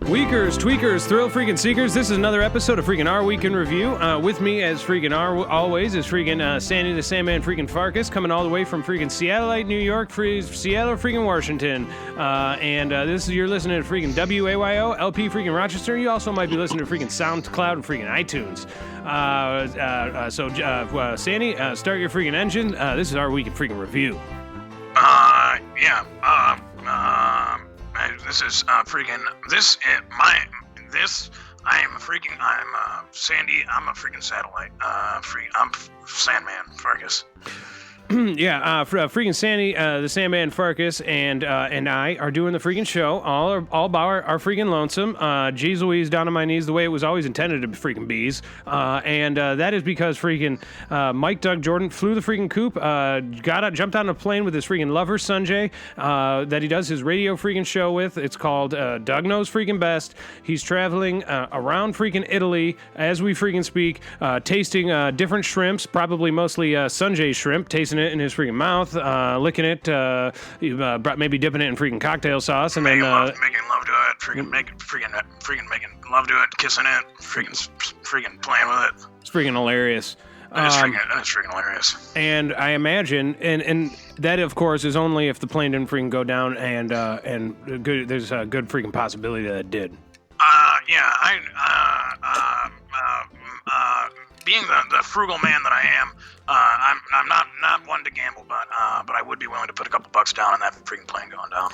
Weakers, tweakers, thrill freaking seekers. This is another episode of Freakin' Our Week in Review. With me, as freaking always, is freaking Sandy the Sandman freaking Farkas, coming all the way from freaking Seattleite, New York, Seattle freaking Washington. You're listening to freaking WAYO, LP freaking Rochester. You also might be listening to freaking SoundCloud and freaking iTunes. Sandy, start your freaking engine. This is Our Week in Freaking Review. I'm Sandy. I'm a freaking satellite. I'm Sandman Farkas. Freaking Sandy, the Sandman Farkas, and I are doing the freaking show. All about our freaking lonesome. Geez Louise, down on my knees, the way it was always intended to be freaking bees. That is because freaking Mike Doug Jordan flew the freaking coop, jumped on a plane with his freaking lover, Sanjay, that he does his radio freaking show with. It's called Doug Knows Freaking Best. He's traveling around freaking Italy as we freaking speak, tasting different shrimps, probably mostly Sanjay shrimp, tasting it in his freaking mouth, licking it, maybe dipping it in freaking cocktail sauce, and making then love to it, making love to it, kissing it, freaking playing with it. It's freaking hilarious. It's freaking hilarious. And I imagine, and that of course is only if the plane didn't freaking go down, and there's a good freaking possibility that it did. Being the frugal man that I am, I'm not one to gamble, but I would be willing to put a couple bucks down on that freaking plane going down.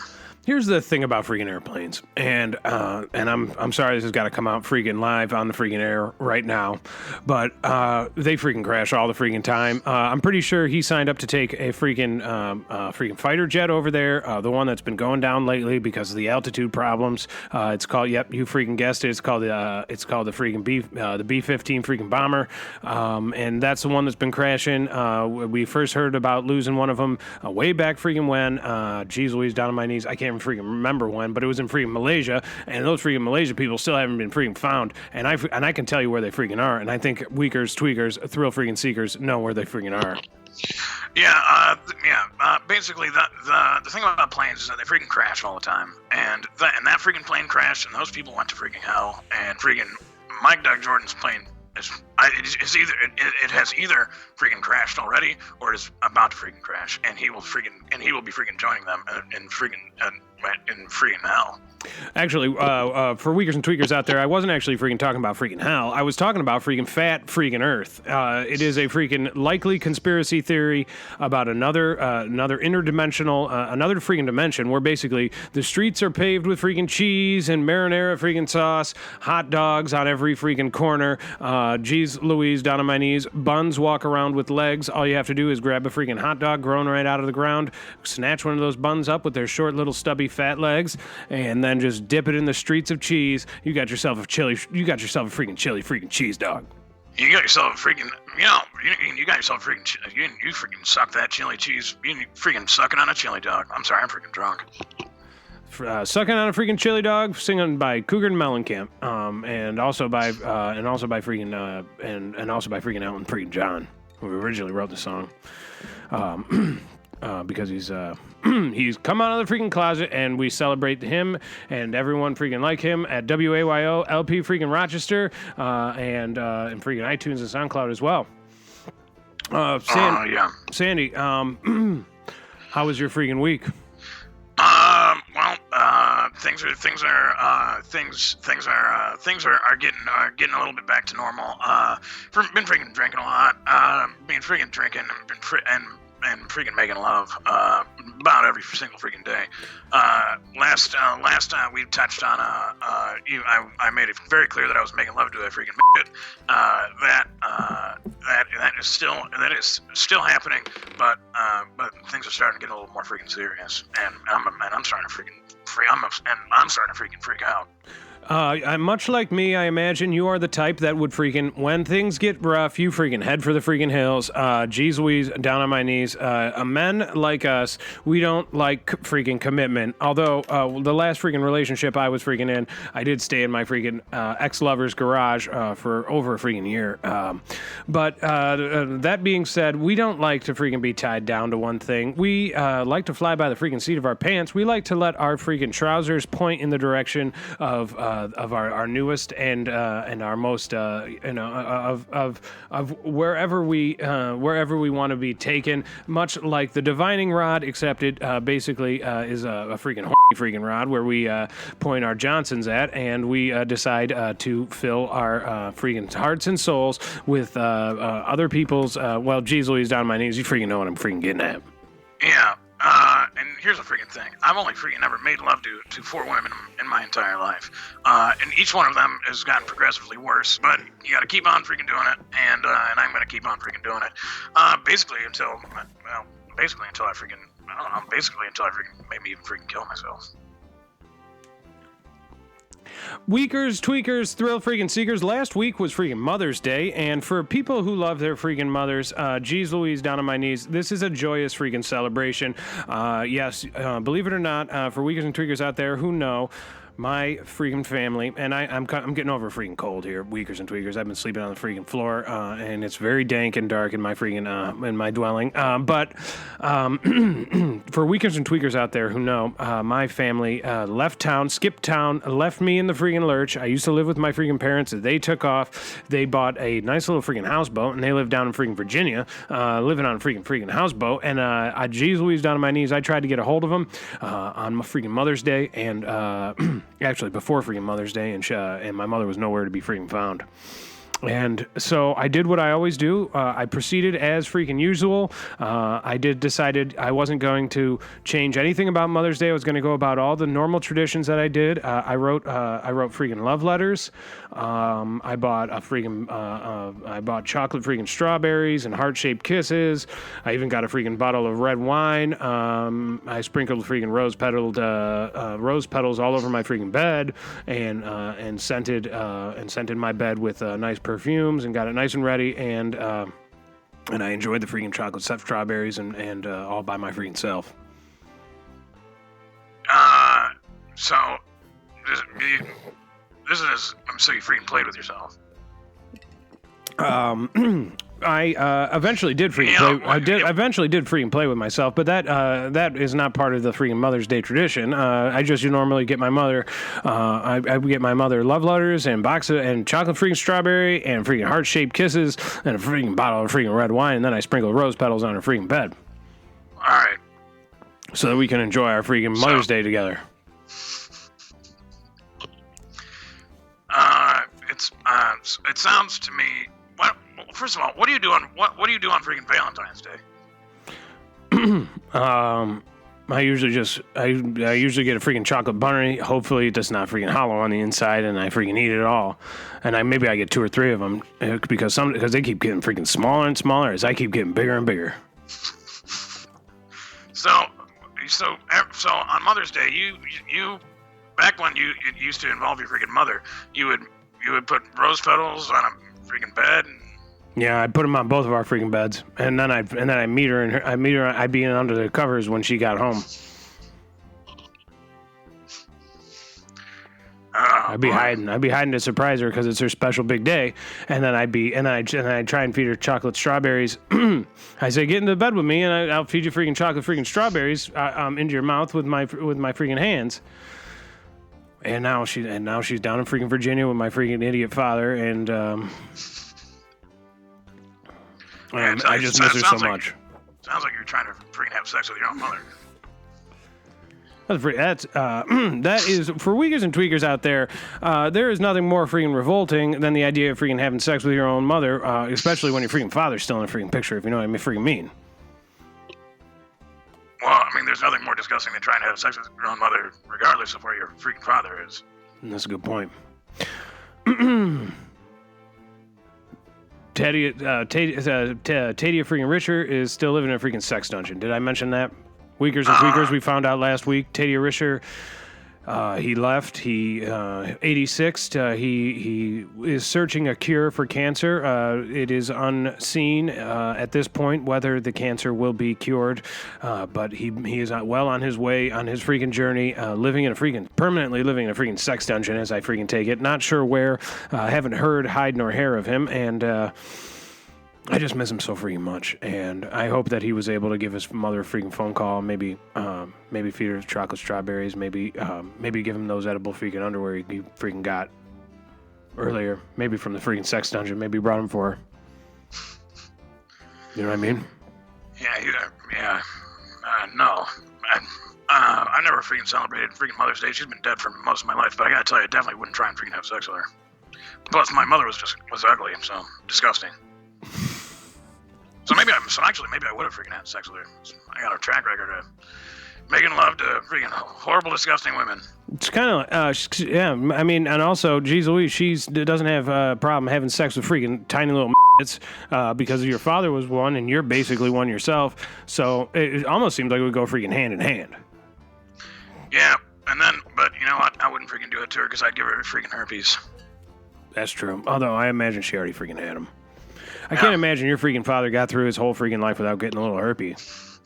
Here's the thing about freaking airplanes, and I'm sorry this has got to come out freaking live on the freaking air right now, but they freaking crash all the freaking time. I'm pretty sure he signed up to take a freaking fighter jet over there, the one that's been going down lately because of the altitude problems. It's called, yep, you freaking guessed it. It's called the freaking the B-15 freaking bomber, and that's the one that's been crashing. We first heard about losing one of them way back freaking when. Geez Louise, down on my knees. I can't freaking remember when, but it was in freaking Malaysia, and those freaking Malaysia people still haven't been freaking found, and I can tell you where they freaking are, and I think weakers, tweakers, thrill freaking seekers know where they freaking are. Basically, the thing about planes is that they freaking crash all the time, and that freaking plane crashed, and those people went to freaking hell, and freaking Mike Doug Jordan's plane it has either freaking crashed already or it is about to freaking crash, and he will be freaking joining them in freaking hell. Actually, for weakers and tweakers out there, I wasn't actually freaking talking about freaking hell. I was talking about freaking fat freaking Earth. It is a freaking likely conspiracy theory about another interdimensional, another freaking dimension where basically the streets are paved with freaking cheese and marinara freaking sauce, hot dogs on every freaking corner. Geez Louise, down on my knees. Buns walk around with legs. All you have to do is grab a freaking hot dog grown right out of the ground, snatch one of those buns up with their short little stubby fat legs, and then just dip it in the streets of cheese. You got yourself a freaking chili freaking cheese dog. You got yourself a freaking, you got yourself freaking, you freaking suck that chili cheese. You freaking sucking on a chili dog. I'm sorry, I'm freaking drunk. Sucking on a freaking chili dog, singing by Cougar and Mellencamp, and also by freaking Elton freaking John, who originally wrote the song. Because he's come out of the freaking closet, and we celebrate him and everyone freaking like him at WAYO, LP freaking Rochester, and freaking iTunes and SoundCloud as well. Sandy, how was your freaking week? Things are getting a little bit back to normal. Been freaking drinking a lot. Been freaking drinking and freaking making love about every single freaking day. Last time we touched on I made it very clear that I was making love to a freaking midget. That is still happening, but things are starting to get a little more freaking serious, and I'm starting to freaking freak out. Much like me, I imagine you are the type that would freaking, when things get rough, you freaking head for the freaking hills. Geez Louise, down on my knees. Men like us, we don't like freaking commitment. Although, the last freaking relationship I was freaking in, I did stay in my freaking ex-lover's garage for over a freaking year. But that being said, we don't like to freaking be tied down to one thing. We like to fly by the freaking seat of our pants. We like to let our freaking trousers point in the direction of our newest and our most of wherever we want to be taken, much like the divining rod, except it basically is a freaking rod where we point our Johnsons at, and we decide to fill our freaking hearts and souls with other people's. Well, geez, Louise, down on my knees, you freaking know what I'm freaking getting at. Yeah. And here's the freaking thing. I've only freaking ever made love to 4 women in my entire life. And each one of them has gotten progressively worse. But you got to keep on freaking doing it. And I'm going to keep on freaking doing it. Basically until I freaking, I don't know, basically until I freaking maybe even freaking kill myself. Weakers, tweakers, thrill freaking seekers. Last week was freaking Mother's Day, and for people who love their freaking mothers, geez Louise, down on my knees, this is a joyous freaking celebration. Yes, believe it or not, for weakers and tweakers out there who know, my freaking family, and I'm getting over a freaking cold here, weakers and tweakers. I've been sleeping on the freaking floor, and it's very dank and dark in my freaking in my dwelling. But for weakers and tweakers out there who know, my family left town, skipped town, left me in the freaking lurch. I used to live with my freaking parents. They took off. They bought a nice little freaking houseboat, and they live down in freaking Virginia, living on a freaking houseboat. And geez Louise, down on my knees, I tried to get a hold of them on my freaking Mother's Day, and actually before freaking Mother's Day, and my mother was nowhere to be freaking found. And so I did what I always do. I proceeded as freaking usual. I decided I wasn't going to change anything about Mother's Day. I was going to go about all the normal traditions that I did. I wrote freaking love letters. I bought chocolate freaking strawberries and heart-shaped kisses. I even got a freaking bottle of red wine. I sprinkled freaking rose petals all over my freaking bed, and scented my bed with nice perfumes, and got it nice and ready, and I enjoyed the freaking chocolate stuffed strawberries and all by my freaking self. So this is so you freaking played with yourself. I eventually did freaking play. I eventually did freaking play with myself, but that is not part of the freaking Mother's Day tradition. I just normally get my mother. I get my mother love letters and and chocolate freaking strawberry and freaking heart shaped kisses and a freaking bottle of freaking red wine, and then I sprinkle rose petals on her freaking bed. All right. So that we can enjoy our freaking Mother's Day together. It sounds to me. First of all, what do you do on freaking Valentine's Day? I usually get a freaking chocolate bunny. Hopefully it's not freaking hollow on the inside, and I freaking eat it all. And maybe I get 2 or 3 of them because they keep getting freaking smaller and smaller as I keep getting bigger and bigger. So on Mother's Day, you back when you used to involve your freaking mother, you would put rose petals on a freaking bed. Yeah, I put them on both of our freaking beds, and then I meet her, and I'd be under the covers when she got home. I'd be hiding to surprise her because it's her special big day, and then I'd try and feed her chocolate strawberries. I say, get into bed with me, and I'll feed you freaking chocolate freaking strawberries into your mouth with my freaking hands. And now she's down in freaking Virginia with my freaking idiot father, and I just miss her so much. Sounds like you're trying to freaking have sex with your own mother. That is for weakers and tweakers out there. There is nothing more freaking revolting than the idea of freaking having sex with your own mother, especially when your freaking father's still in a freaking picture. If you know what I freaking mean. Well, I mean, there's nothing more disgusting than trying to have sex with your own mother, regardless of where your freaking father is. That's a good point. Tadeo freaking Richer is still living in a freaking sex dungeon. Did I mention that? Weakers and tweakers, we found out last week. Tadeo Richer, he left. 86. He is searching a cure for cancer. It is unseen at this point whether the cancer will be cured, but he is well on his way on his freaking journey, permanently living in a freaking sex dungeon, as I freaking take it. Not sure where. Haven't heard hide nor hair of him, and I just miss him so freaking much, and I hope that he was able to give his mother a freaking phone call, maybe feed her chocolate strawberries, maybe give him those edible freaking underwear he freaking got earlier, maybe from the freaking sex dungeon, maybe brought him for her. You know what I mean? Yeah. No. I never freaking celebrated freaking Mother's Day. She's been dead for most of my life, but I gotta tell you, I definitely wouldn't try and freaking have sex with her. Plus, my mother was ugly, so disgusting. So maybe I would have freaking had sex with her. I got a track record of making love to freaking horrible, disgusting women. It's kind of, yeah, I mean, and also, geez Louise, she doesn't have a problem having sex with freaking tiny little because your father was one and you're basically one yourself. So it almost seems like it would go freaking hand in hand. Yeah, but you know what? I wouldn't freaking do it to her because I'd give her freaking herpes. That's true. Although I imagine she already freaking had him. I can't imagine your freaking father got through his whole freaking life without getting a little herpes.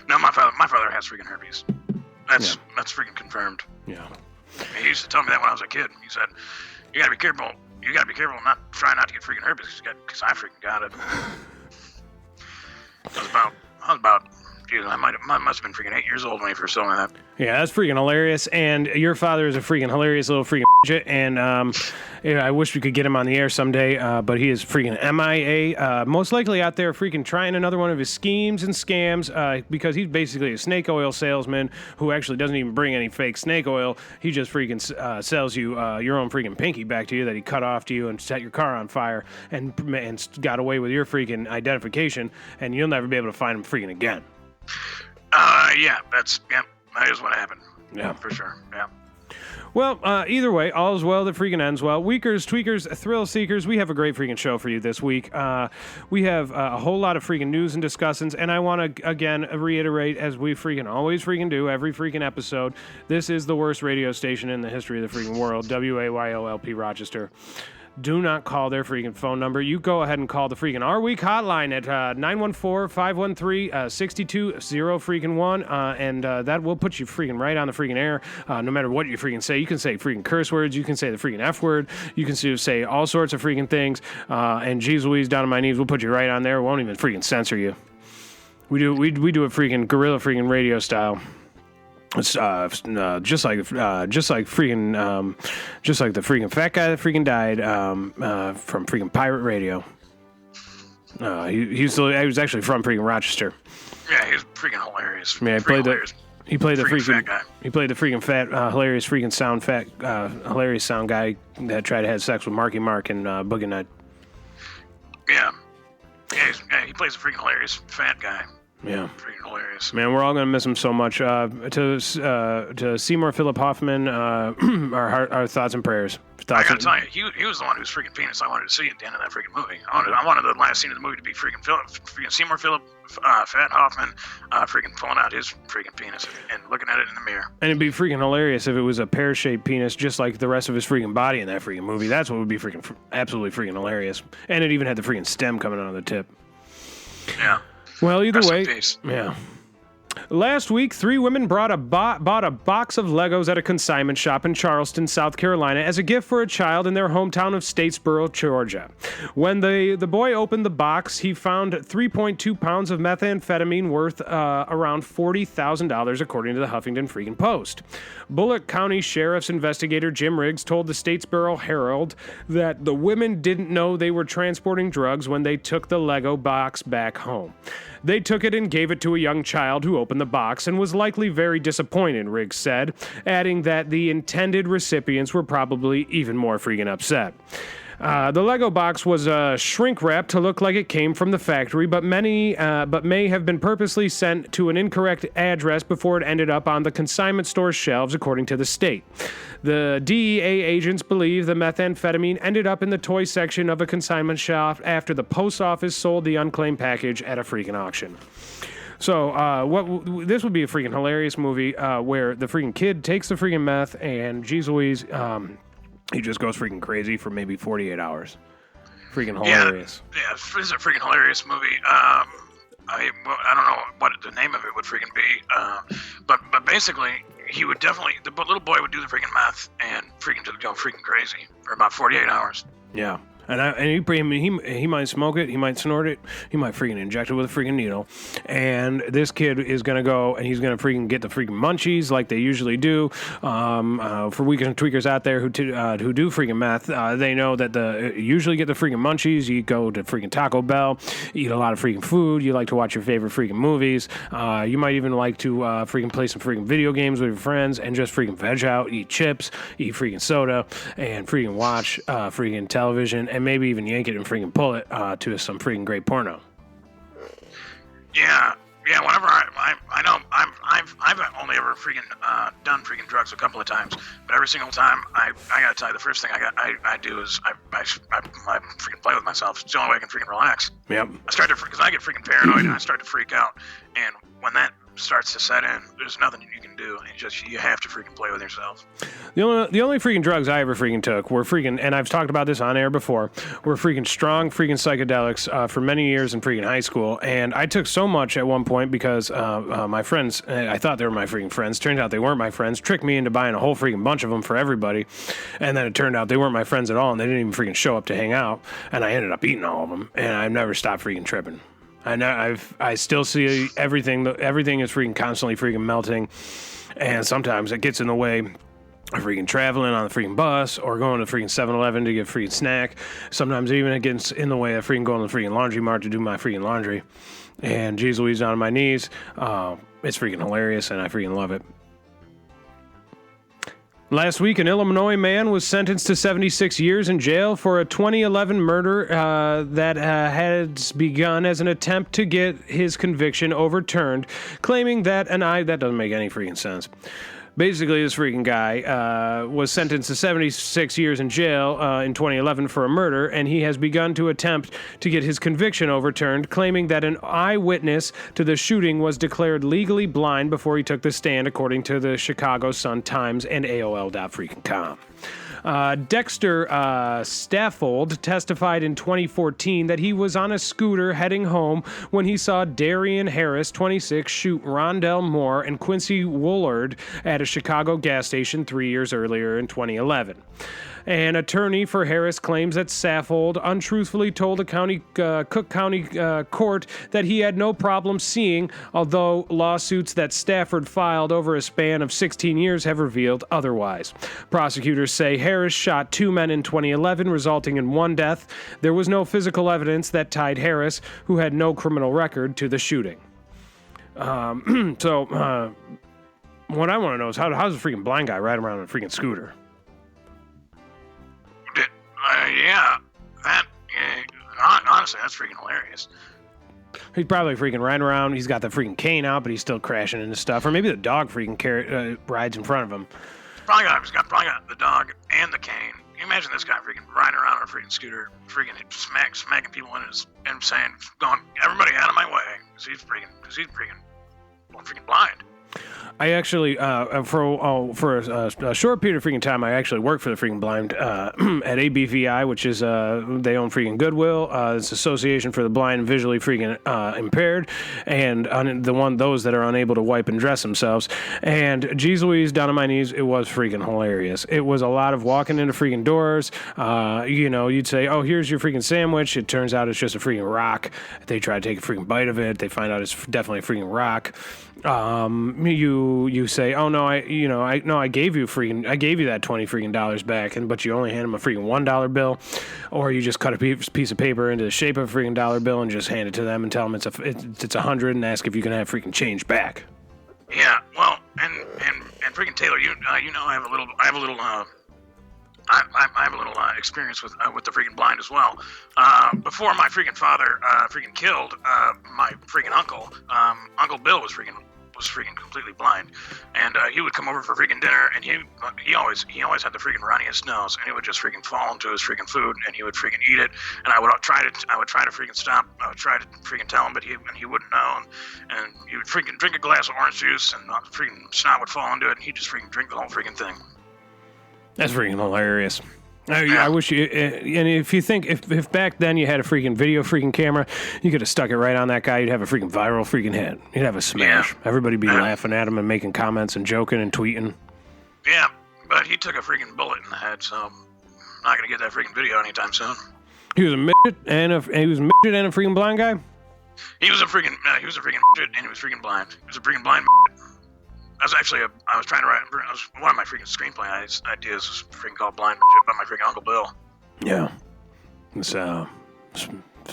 No, my father has freaking herpes. That's freaking confirmed. Yeah. He used to tell me that when I was a kid. He said, "You gotta be careful. You gotta be careful not try not to get freaking herpes because I freaking got it." I was about. Dude, I must have been freaking 8 years old when he first told me that. Yeah, that's freaking hilarious. And your father is a freaking hilarious little freaking shit. And I wish we could get him on the air someday, but he is freaking MIA. Most likely out there freaking trying another one of his schemes and scams because he's basically a snake oil salesman who actually doesn't even bring any fake snake oil. He just freaking sells you your own freaking pinky back to you that he cut off to you and set your car on fire and got away with your freaking identification. And you'll never be able to find him freaking again. That is what happened. Yeah, for sure. Yeah. Well, either way, all's well that freaking ends well. Weakers, tweakers, thrill seekers, we have a great freaking show for you this week. We have a whole lot of freaking news and discussions, and I want to, again, reiterate, as we freaking always freaking do every freaking episode, this is the worst radio station in the history of the freaking world, WAYOLP Rochester. Do not call their freaking phone number. You go ahead and call the freaking Our Week hotline at 914-513-6200 freaking 1, and that will put you freaking right on the freaking air. No matter what you freaking say, you can say freaking curse words, you can say the freaking F word, you can say all sorts of freaking things, and geez Louise, down on my knees, we'll put you right on there. We won't even freaking censor you. We do it freaking guerrilla freaking radio style. It's just like the freaking fat guy that freaking died from freaking pirate radio. He was actually from freaking Rochester. Yeah, he was freaking hilarious. Yeah, he played the freaking fat hilarious freaking sound fat hilarious sound guy that tried to have sex with Marky Mark and Boogie Night. Yeah, he plays a freaking hilarious fat guy. Yeah. Freaking hilarious. Man, we're all going to miss him so much. To Seymour Philip Hoffman, our thoughts and prayers. I gotta tell you, he was the one whose freaking penis I wanted to see at the end of that freaking movie. I wanted the last scene of the movie to be freaking Seymour Philip Fat Hoffman freaking pulling out his freaking penis and looking at it in the mirror. And it'd be freaking hilarious if it was a pear-shaped penis just like the rest of his freaking body in that freaking movie. That's what would be freaking absolutely freaking hilarious. And it even had the freaking stem coming out of the tip. Yeah. Well, either way, yeah. Last week, 3 women bought a box of Legos at a consignment shop in Charleston, South Carolina, as a gift for a child in their hometown of Statesboro, Georgia. When the boy opened the box, he found 3.2 pounds of methamphetamine worth around $40,000, according to the Huffington freaking Post. Bullock County Sheriff's investigator Jim Riggs told the Statesboro Herald that the women didn't know they were transporting drugs when they took the Lego box back home. They took it and gave it to a young child who opened the box and was likely very disappointed, Riggs said, adding that the intended recipients were probably even more freaking upset. The Lego box was shrink wrapped to look like it came from the factory, but may have been purposely sent to an incorrect address before it ended up on the consignment store's shelves, according to the state. The DEA agents believe the methamphetamine ended up in the toy section of a consignment shop after the post office sold the unclaimed package at a freaking auction. So, this would be a freaking hilarious movie where the freaking kid takes the freaking meth and, geez Louise, he just goes freaking crazy for maybe 48 hours. Freaking hilarious. Yeah, this is a freaking hilarious movie. I don't know what the name of it would freaking be, but basically, the little boy would do the freaking meth and freaking just go freaking crazy for about 48 hours. Yeah. He might smoke it, he might snort it, he might freaking inject it with a freaking needle. And this kid is gonna go and he's gonna freaking get the freaking munchies like they usually do. For weekend tweakers out there who do freaking meth, they know that usually get the freaking munchies. You go to freaking Taco Bell, eat a lot of freaking food. You like to watch your favorite freaking movies. You might even like to freaking play some freaking video games with your friends and just freaking veg out, eat chips, eat freaking soda, and freaking watch freaking television, and maybe even yank it and freaking pull it to some freaking great porno. Yeah. Whenever I know I've only ever freaking done freaking drugs a couple of times, but every single time I gotta tell you, the first thing I do is I freaking play with myself. It's the only way I can freaking relax. Yep. Because I get freaking paranoid and I start to freak out, and when that starts to set in, there's nothing you can do. You have to freaking play with yourself. The only freaking drugs I ever freaking took were freaking, and I've talked about this on air before, were freaking strong freaking psychedelics for many years in freaking high school. And I took so much at one point because my friends, I thought they were my freaking friends. Turned out they weren't my friends. Tricked me into buying a whole freaking bunch of them for everybody. And then it turned out they weren't my friends at all, and they didn't even freaking show up to hang out. And I ended up eating all of them, and I've never stopped freaking tripping. I still see everything. Everything is freaking constantly freaking melting, and sometimes it gets in the way of freaking traveling on the freaking bus or going to freaking 7-Eleven to get a freaking snack. Sometimes even it gets in the way of freaking going to the freaking laundry mart to do my freaking laundry. And geez Louise, down on my knees. It's freaking hilarious, and I freaking love it. Last week, an Illinois man was sentenced to 76 years in jail for a 2011 murder that had begun as an attempt to get his conviction overturned, claiming that that doesn't make any freaking sense. Basically, this freaking guy was sentenced to 76 years in jail in 2011 for a murder, and he has begun to attempt to get his conviction overturned, claiming that an eyewitness to the shooting was declared legally blind before he took the stand, according to the Chicago Sun-Times and AOL.com. Dexter Staffold testified in 2014 that he was on a scooter heading home when he saw Darian Harris, 26, shoot Rondell Moore and Quincy Woolard at a Chicago gas station 3 years earlier in 2011. An attorney for Harris claims that Saffold untruthfully told a Cook County court that he had no problem seeing, although lawsuits that Stafford filed over a span of 16 years have revealed otherwise. Prosecutors say Harris shot two men in 2011, resulting in one death. There was no physical evidence that tied Harris, who had no criminal record, to the shooting. So, what I want to know is how's a freaking blind guy riding around on a freaking scooter? Honestly, that's freaking hilarious. He's probably freaking riding around. He's got the freaking cane out, but he's still crashing into stuff. Or maybe the dog freaking rides in front of him. He's probably got the dog and the cane. Can you imagine this guy freaking riding around on a freaking scooter, freaking smacking people and saying, going, everybody out of my way, because he's freaking blind. I actually, for a short period of freaking time, I actually worked for the freaking blind at ABVI, which is, they own freaking Goodwill. It's Association for the Blind and Visually Freaking Impaired, and those that are unable to wipe and dress themselves. And geez Louise, down on my knees, it was freaking hilarious. It was a lot of walking into freaking doors. You'd say, oh, here's your freaking sandwich. It turns out it's just a freaking rock. They try to take a freaking bite of it. They find out it's definitely a freaking rock. You say, oh no, I gave you that $20 freaking dollars back, but you only hand them a freaking $1 bill, or you just cut a piece of paper into the shape of a freaking dollar bill and just hand it to them and tell them it's $100 and ask if you can have freaking change back. Yeah, well, and freaking Taylor, I have a little experience with the freaking blind as well. Before my freaking father freaking killed my freaking uncle, Uncle Bill was freaking completely blind, and he would come over for freaking dinner, and he always had the freaking runniest nose, and he would just freaking fall into his freaking food, and he would freaking eat it, and I would try to freaking stop. I would try to freaking tell him, but he wouldn't know, and he would freaking drink a glass of orange juice, and freaking snot would fall into it, and he'd just freaking drink the whole freaking thing. That's freaking hilarious. I wish you, and if you think, if back then you had a freaking video freaking camera, you could have stuck it right on that guy, you'd have a freaking viral freaking hit. You'd have a smash. Yeah. Everybody'd be laughing at him and making comments and joking and tweeting. Yeah, but he took a freaking bullet in the head, so I'm not going to get that freaking video anytime soon. He was a midget and a freaking blind guy. He was a freaking midget, and he was freaking blind. He was a freaking blind midget. I was trying to write, one of my freaking screenplay ideas was freaking called Blind Midget by my freaking Uncle Bill. Yeah. It's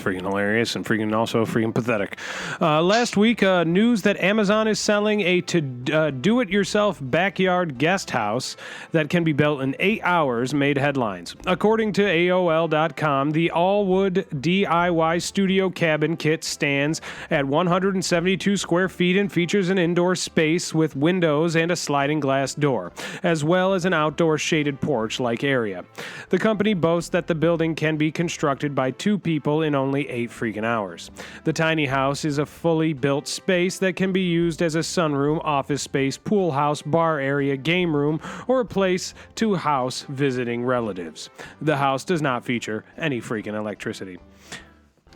freaking hilarious and freaking also freaking pathetic. Last week, news that Amazon is selling a do-it-yourself backyard guest house that can be built in 8 hours made headlines. According to AOL.com, the all-wood DIY studio cabin kit stands at 172 square feet and features an indoor space with windows and a sliding glass door, as well as an outdoor shaded porch-like area. The company boasts that the building can be constructed by 2 people in only 8 freaking hours. The tiny house is a fully built space that can be used as a sunroom, office space, pool house, bar area, game room, or a place to house visiting relatives. The house does not feature any freaking electricity.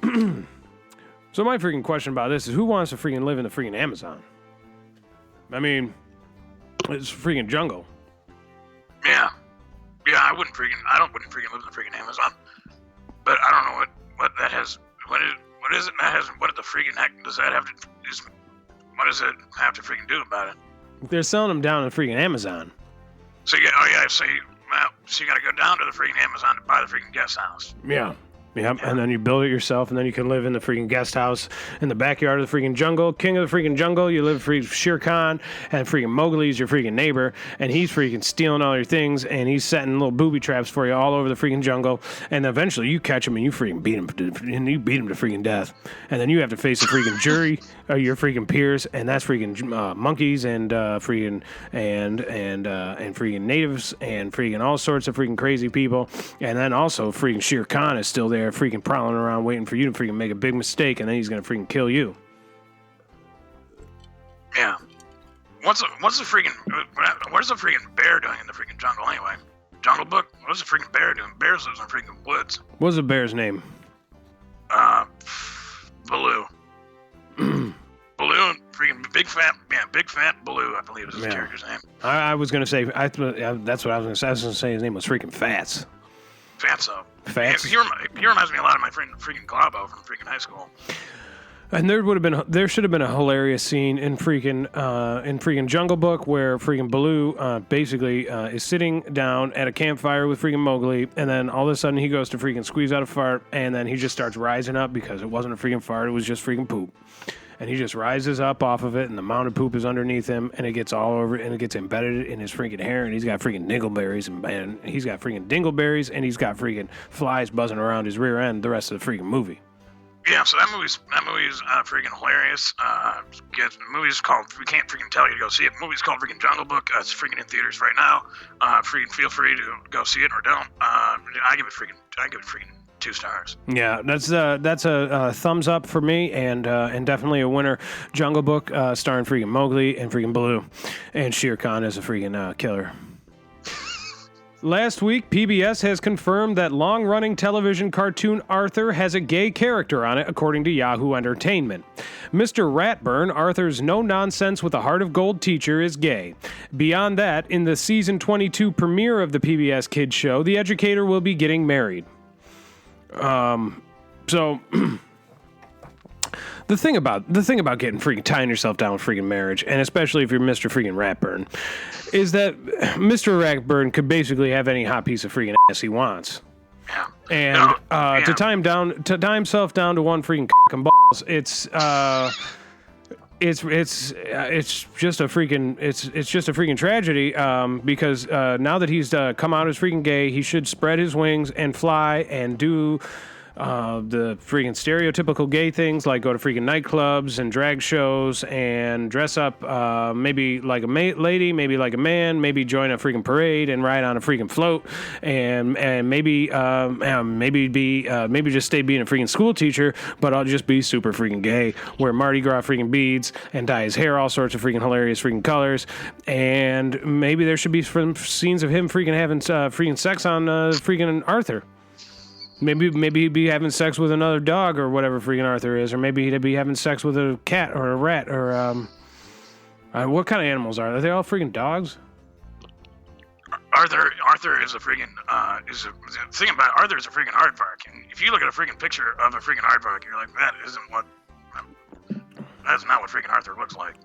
So my freaking question about this is, who wants to freaking live in the freaking Amazon? I mean, it's freaking jungle. Yeah, I wouldn't freaking live in the freaking Amazon. But I don't know what that has. What is it that has? What the freaking heck does that have to? What does it have to freaking do about it? They're selling them down in freaking Amazon. So you gotta go down to the freaking Amazon to buy the freaking guest house. Yeah. Yep, and then you build it yourself, and then you can live in the freaking guest house in the backyard of the freaking jungle. King of the freaking jungle, you live free Shere Kahn, and freaking Mowgli's your freaking neighbor, and he's freaking stealing all your things, and he's setting little booby traps for you all over the freaking jungle, and eventually you catch him and you freaking beat him to freaking death, and then you have to face a freaking jury of your freaking peers, and that's freaking monkeys and freaking and freaking natives and freaking all sorts of freaking crazy people, and then also freaking Shere Kahn is still there, freaking prowling around waiting for you to freaking make a big mistake, and then he's gonna freaking kill you. Yeah. What's the freaking bear doing in the freaking jungle anyway? Jungle Book? What's the freaking bear doing? Bears lives in freaking woods. What's the bear's name? Baloo. Baloo and freaking big fat Baloo, I believe is his character's name. I was gonna say, that's what I was gonna say. I was gonna say his name was freaking Fats. Fatso. Fats. He reminds me a lot of my friend freaking Globo from freaking high school. And there should have been a hilarious scene in freaking Jungle Book where freaking Baloo basically is sitting down at a campfire with freaking Mowgli, and then all of a sudden he goes to freaking squeeze out a fart, and then he just starts rising up because it wasn't a freaking fart, it was just freaking poop. And he just rises up off of it, and the mound of poop is underneath him, and it gets all over, and it gets embedded in his freaking hair, and he's got freaking dingleberries, and he's got freaking dingleberries, and he's got freaking flies buzzing around his rear end the rest of the freaking movie. Yeah, so that movie's freaking hilarious. The movie's called, we can't freaking tell you to go see it. The movie's called freaking Jungle Book. It's freaking in theaters right now. Freaking feel free to go see it or don't. I give it freaking 2 stars. Yeah, that's a thumbs up for me, and definitely a winner. Jungle Book, starring freaking Mowgli and freaking Baloo, and Shere Khan is a freaking killer. Last week, PBS has confirmed that long-running television cartoon Arthur has a gay character on it, according to Yahoo Entertainment. Mr. Ratburn, Arthur's no-nonsense with a heart of gold teacher, is gay. Beyond that, in the season 22 premiere of the PBS Kids show, the educator will be getting married. So the thing about getting freaking tying yourself down with freaking marriage, and especially if you're Mr. freaking Ratburn, is that Mr. Ratburn could basically have any hot piece of freaking ass he wants. Yeah. And to tie himself down to one freaking cock and balls, it's just a freaking tragedy, because now that he's come out as freaking gay, he should spread his wings and fly and do the freaking stereotypical gay things, like go to freaking nightclubs and drag shows and dress up maybe like a lady, maybe like a man, maybe join a freaking parade and ride on a freaking float, and maybe just stay being a freaking school teacher, but I'll just be super freaking gay, wear Mardi Gras freaking beads and dye his hair all sorts of freaking hilarious freaking colors, and maybe there should be some scenes of him freaking having freaking sex on freaking Arthur. Maybe he'd be having sex with another dog or whatever freaking Arthur is, or maybe he'd be having sex with a cat or a rat, or what kind of animals are they? Are they all freaking dogs? Arthur is a freaking the thing about Arthur is a freaking aardvark, and if you look at a freaking picture of a freaking aardvark, you're like, that's not what freaking Arthur looks like.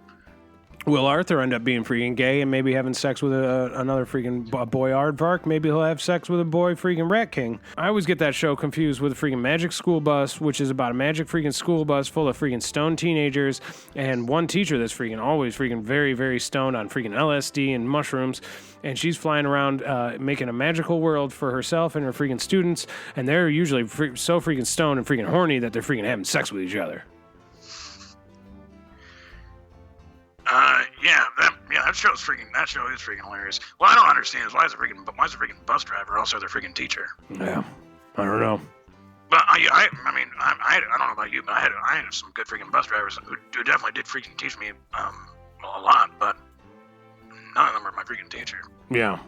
Will Arthur end up being freaking gay and maybe having sex with another freaking boy aardvark? Maybe he'll have sex with a boy freaking rat king. I always get that show confused with a freaking magic school bus, which is about a magic freaking school bus full of freaking stoned teenagers and one teacher that's freaking always freaking very, very stoned on freaking LSD and mushrooms. And she's flying around making a magical world for herself and her freaking students. And they're usually so freaking stoned and freaking horny that they're freaking having sex with each other. That show is freaking hilarious. What I don't understand is why is the freaking bus driver also their freaking teacher? Yeah, I don't know. But I don't know about you, but I had some good freaking bus drivers who definitely did freaking teach me a lot, but none of them are my freaking teacher. Yeah.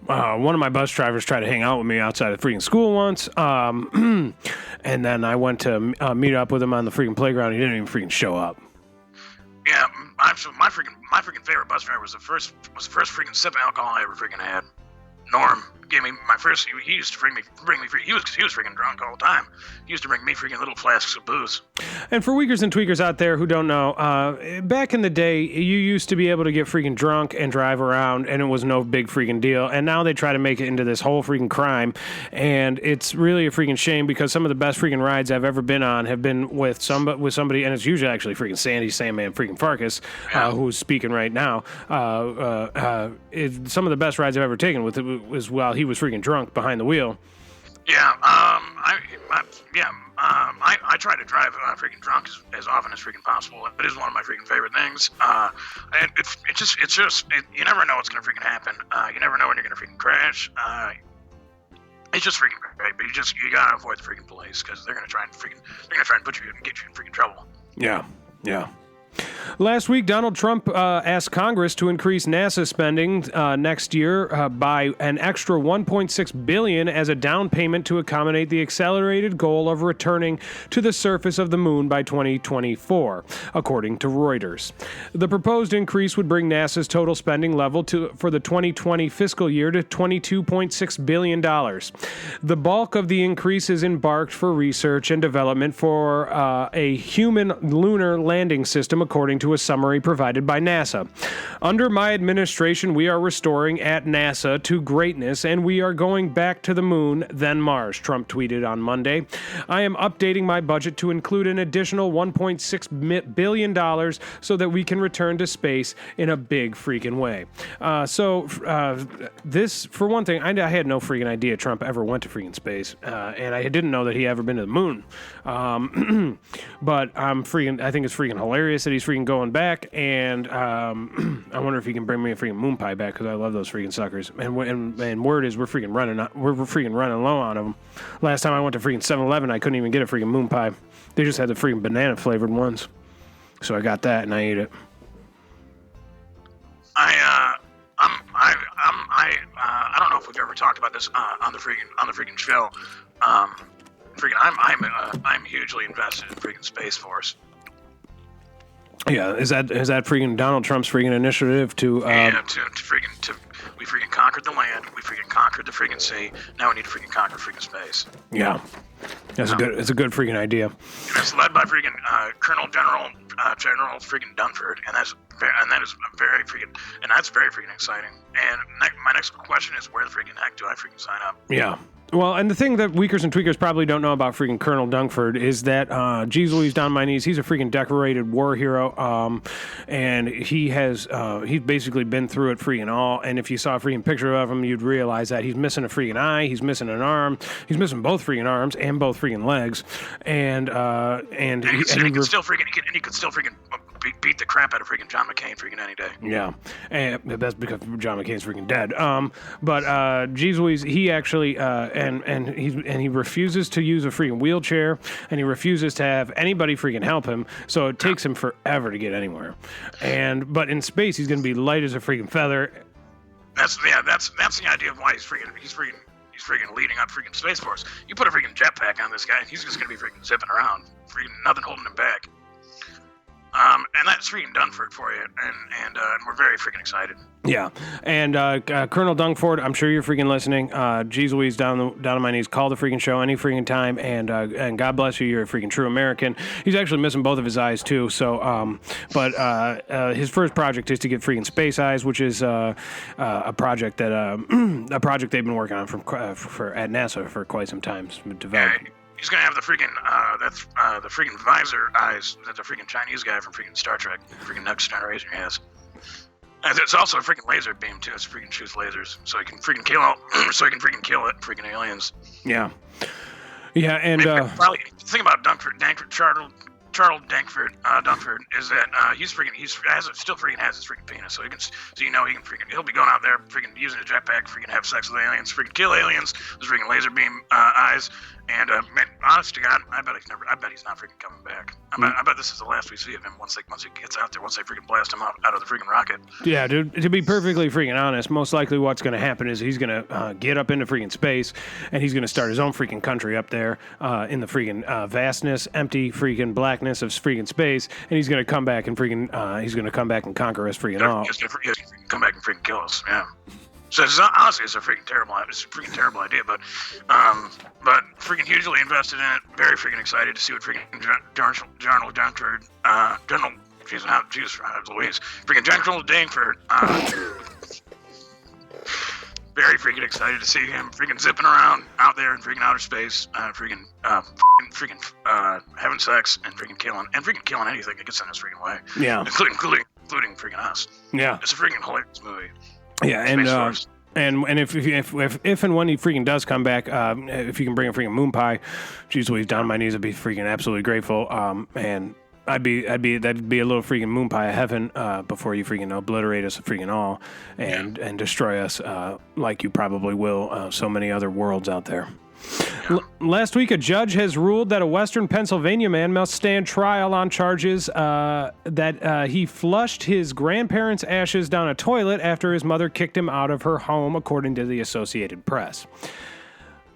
One of my bus drivers tried to hang out with me outside of freaking school once, and then I went to meet up with him on the freaking playground. He didn't even freaking show up. Yeah, my freaking favorite bus driver was the first freaking sip of alcohol I ever freaking had. Norm gave me my first. He used to bring me. He was freaking drunk all the time. He used to bring me freaking little flasks of booze. And for weakers and tweakers out there who don't know, back in the day, you used to be able to get freaking drunk and drive around, and it was no big freaking deal. And now they try to make it into this whole freaking crime, and it's really a freaking shame because some of the best freaking rides I've ever been on have been with somebody, and it's usually actually freaking Sandy Sandman freaking Farkas, who's speaking right now. Some of the best rides I've ever taken was while he was freaking drunk behind the wheel. Yeah, I try to drive freaking drunk as often as freaking possible. It is one of my freaking favorite things. And you never know what's gonna freaking happen. You never know when you're gonna freaking crash. It's just freaking great, but you gotta avoid the freaking police because they're gonna try and put you and get you in freaking trouble. Yeah. Last week, Donald Trump asked Congress to increase NASA spending next year by an extra $1.6 billion as a down payment to accommodate the accelerated goal of returning to the surface of the moon by 2024, according to Reuters. The proposed increase would bring NASA's total spending level for the 2020 fiscal year to $22.6 billion. The bulk of the increase is embarked for research and development for a human lunar landing system, according to a summary provided by NASA. Under my administration, we are restoring at NASA to greatness, and we are going back to the moon, then Mars, Trump tweeted on Monday. I am updating my budget to include an additional $1.6 billion so that we can return to space in a big freaking way. This, for one thing, I had no freaking idea Trump ever went to freaking space, and I didn't know that he ever been to the moon. But I think it's freaking hilarious that he's freaking going back, and I wonder if he can bring me a freaking moon pie back because I love those freaking suckers. And word is we're freaking running low on them. Last time I went to freaking 7-Eleven, I couldn't even get a freaking moon pie. They just had the freaking banana flavored ones, so I got that and I ate it. I don't know if we've ever talked about this on the freaking show. I'm hugely invested in freaking Space Force. Yeah, is that freaking Donald Trump's freaking initiative to? We freaking conquered the land. We freaking conquered the freaking sea. Now we need to freaking conquer freaking space. Yeah, it's a good freaking idea. It's led by freaking General freaking Dunford, and that's very freaking exciting. And my next question is, where the freaking heck do I freaking sign up? Yeah. Well, and the thing that weakers and tweakers probably don't know about freaking Colonel Dunford is that, geez Louise, down my knees, he's a freaking decorated war hero, and he's basically been through it freaking all, and if you saw a freaking picture of him, you'd realize that he's missing a freaking eye, he's missing an arm, he's missing both freaking arms and both freaking legs, and he could still freaking beat the crap out of freaking John McCain freaking any day. Yeah, and that's because John McCain's freaking dead. But geez Louise, he actually he refuses to use a freaking wheelchair, and he refuses to have anybody freaking help him. So it takes him forever to get anywhere. But in space, he's gonna be light as a freaking feather. That's the idea of why he's freaking leading up freaking Space Force. You put a freaking jetpack on this guy, and he's just gonna be freaking zipping around, freaking nothing holding him back. And that's freaking Dunford for you, and we're very freaking excited. Yeah, and Colonel Dungford, I'm sure you're freaking listening. Jeez Louise, down on my knees, call the freaking show any freaking time, and God bless you, you're a freaking true American. He's actually missing both of his eyes too. So, but his first project is to get freaking space eyes, which is a project that they've been working on for at NASA for quite some time. Yeah, he's gonna have the freaking the freaking visor eyes that the freaking Chinese guy from freaking Star Trek, freaking Next Generation has. And it's also a freaking laser beam too. It's freaking shoots lasers, so he can freaking kill freaking aliens. Yeah, yeah, and probably the thing about Charles Dankford is that he still freaking has his freaking penis, so he'll be going out there freaking using a jetpack, freaking have sex with aliens, freaking kill aliens with freaking laser beam eyes. And man, honest to God, I bet he's not freaking coming back. I bet this is the last we see of him once he gets out there. Once they freaking blast him out of the freaking rocket. Yeah, dude. To be perfectly freaking honest, most likely what's going to happen is he's going to get up into freaking space, and he's going to start his own freaking country up there in the freaking vastness, empty freaking blackness of freaking space, and he's going to come back and freaking conquer us freaking all. He's going to come back and freaking kill us. Yeah. So honestly, it's a freaking terrible idea, but freaking hugely invested in it. Very freaking excited to see what freaking General Dangford, freaking General Dangford. Very freaking excited to see him freaking zipping around out there in freaking outer space, freaking having sex and freaking killing anything that gets in his freaking way. Yeah, including freaking us. Yeah, it's a freaking hilarious movie. Yeah, and if and when he freaking does come back, if you can bring a freaking moon pie, geez Louise, down on my knees, I'd be freaking absolutely grateful. And that'd be a little freaking moon pie of heaven before you freaking obliterate us freaking all and destroy us like you probably will so many other worlds out there. Last week, a judge has ruled that a Western Pennsylvania man must stand trial on charges that he flushed his grandparents' ashes down a toilet after his mother kicked him out of her home, according to the Associated Press.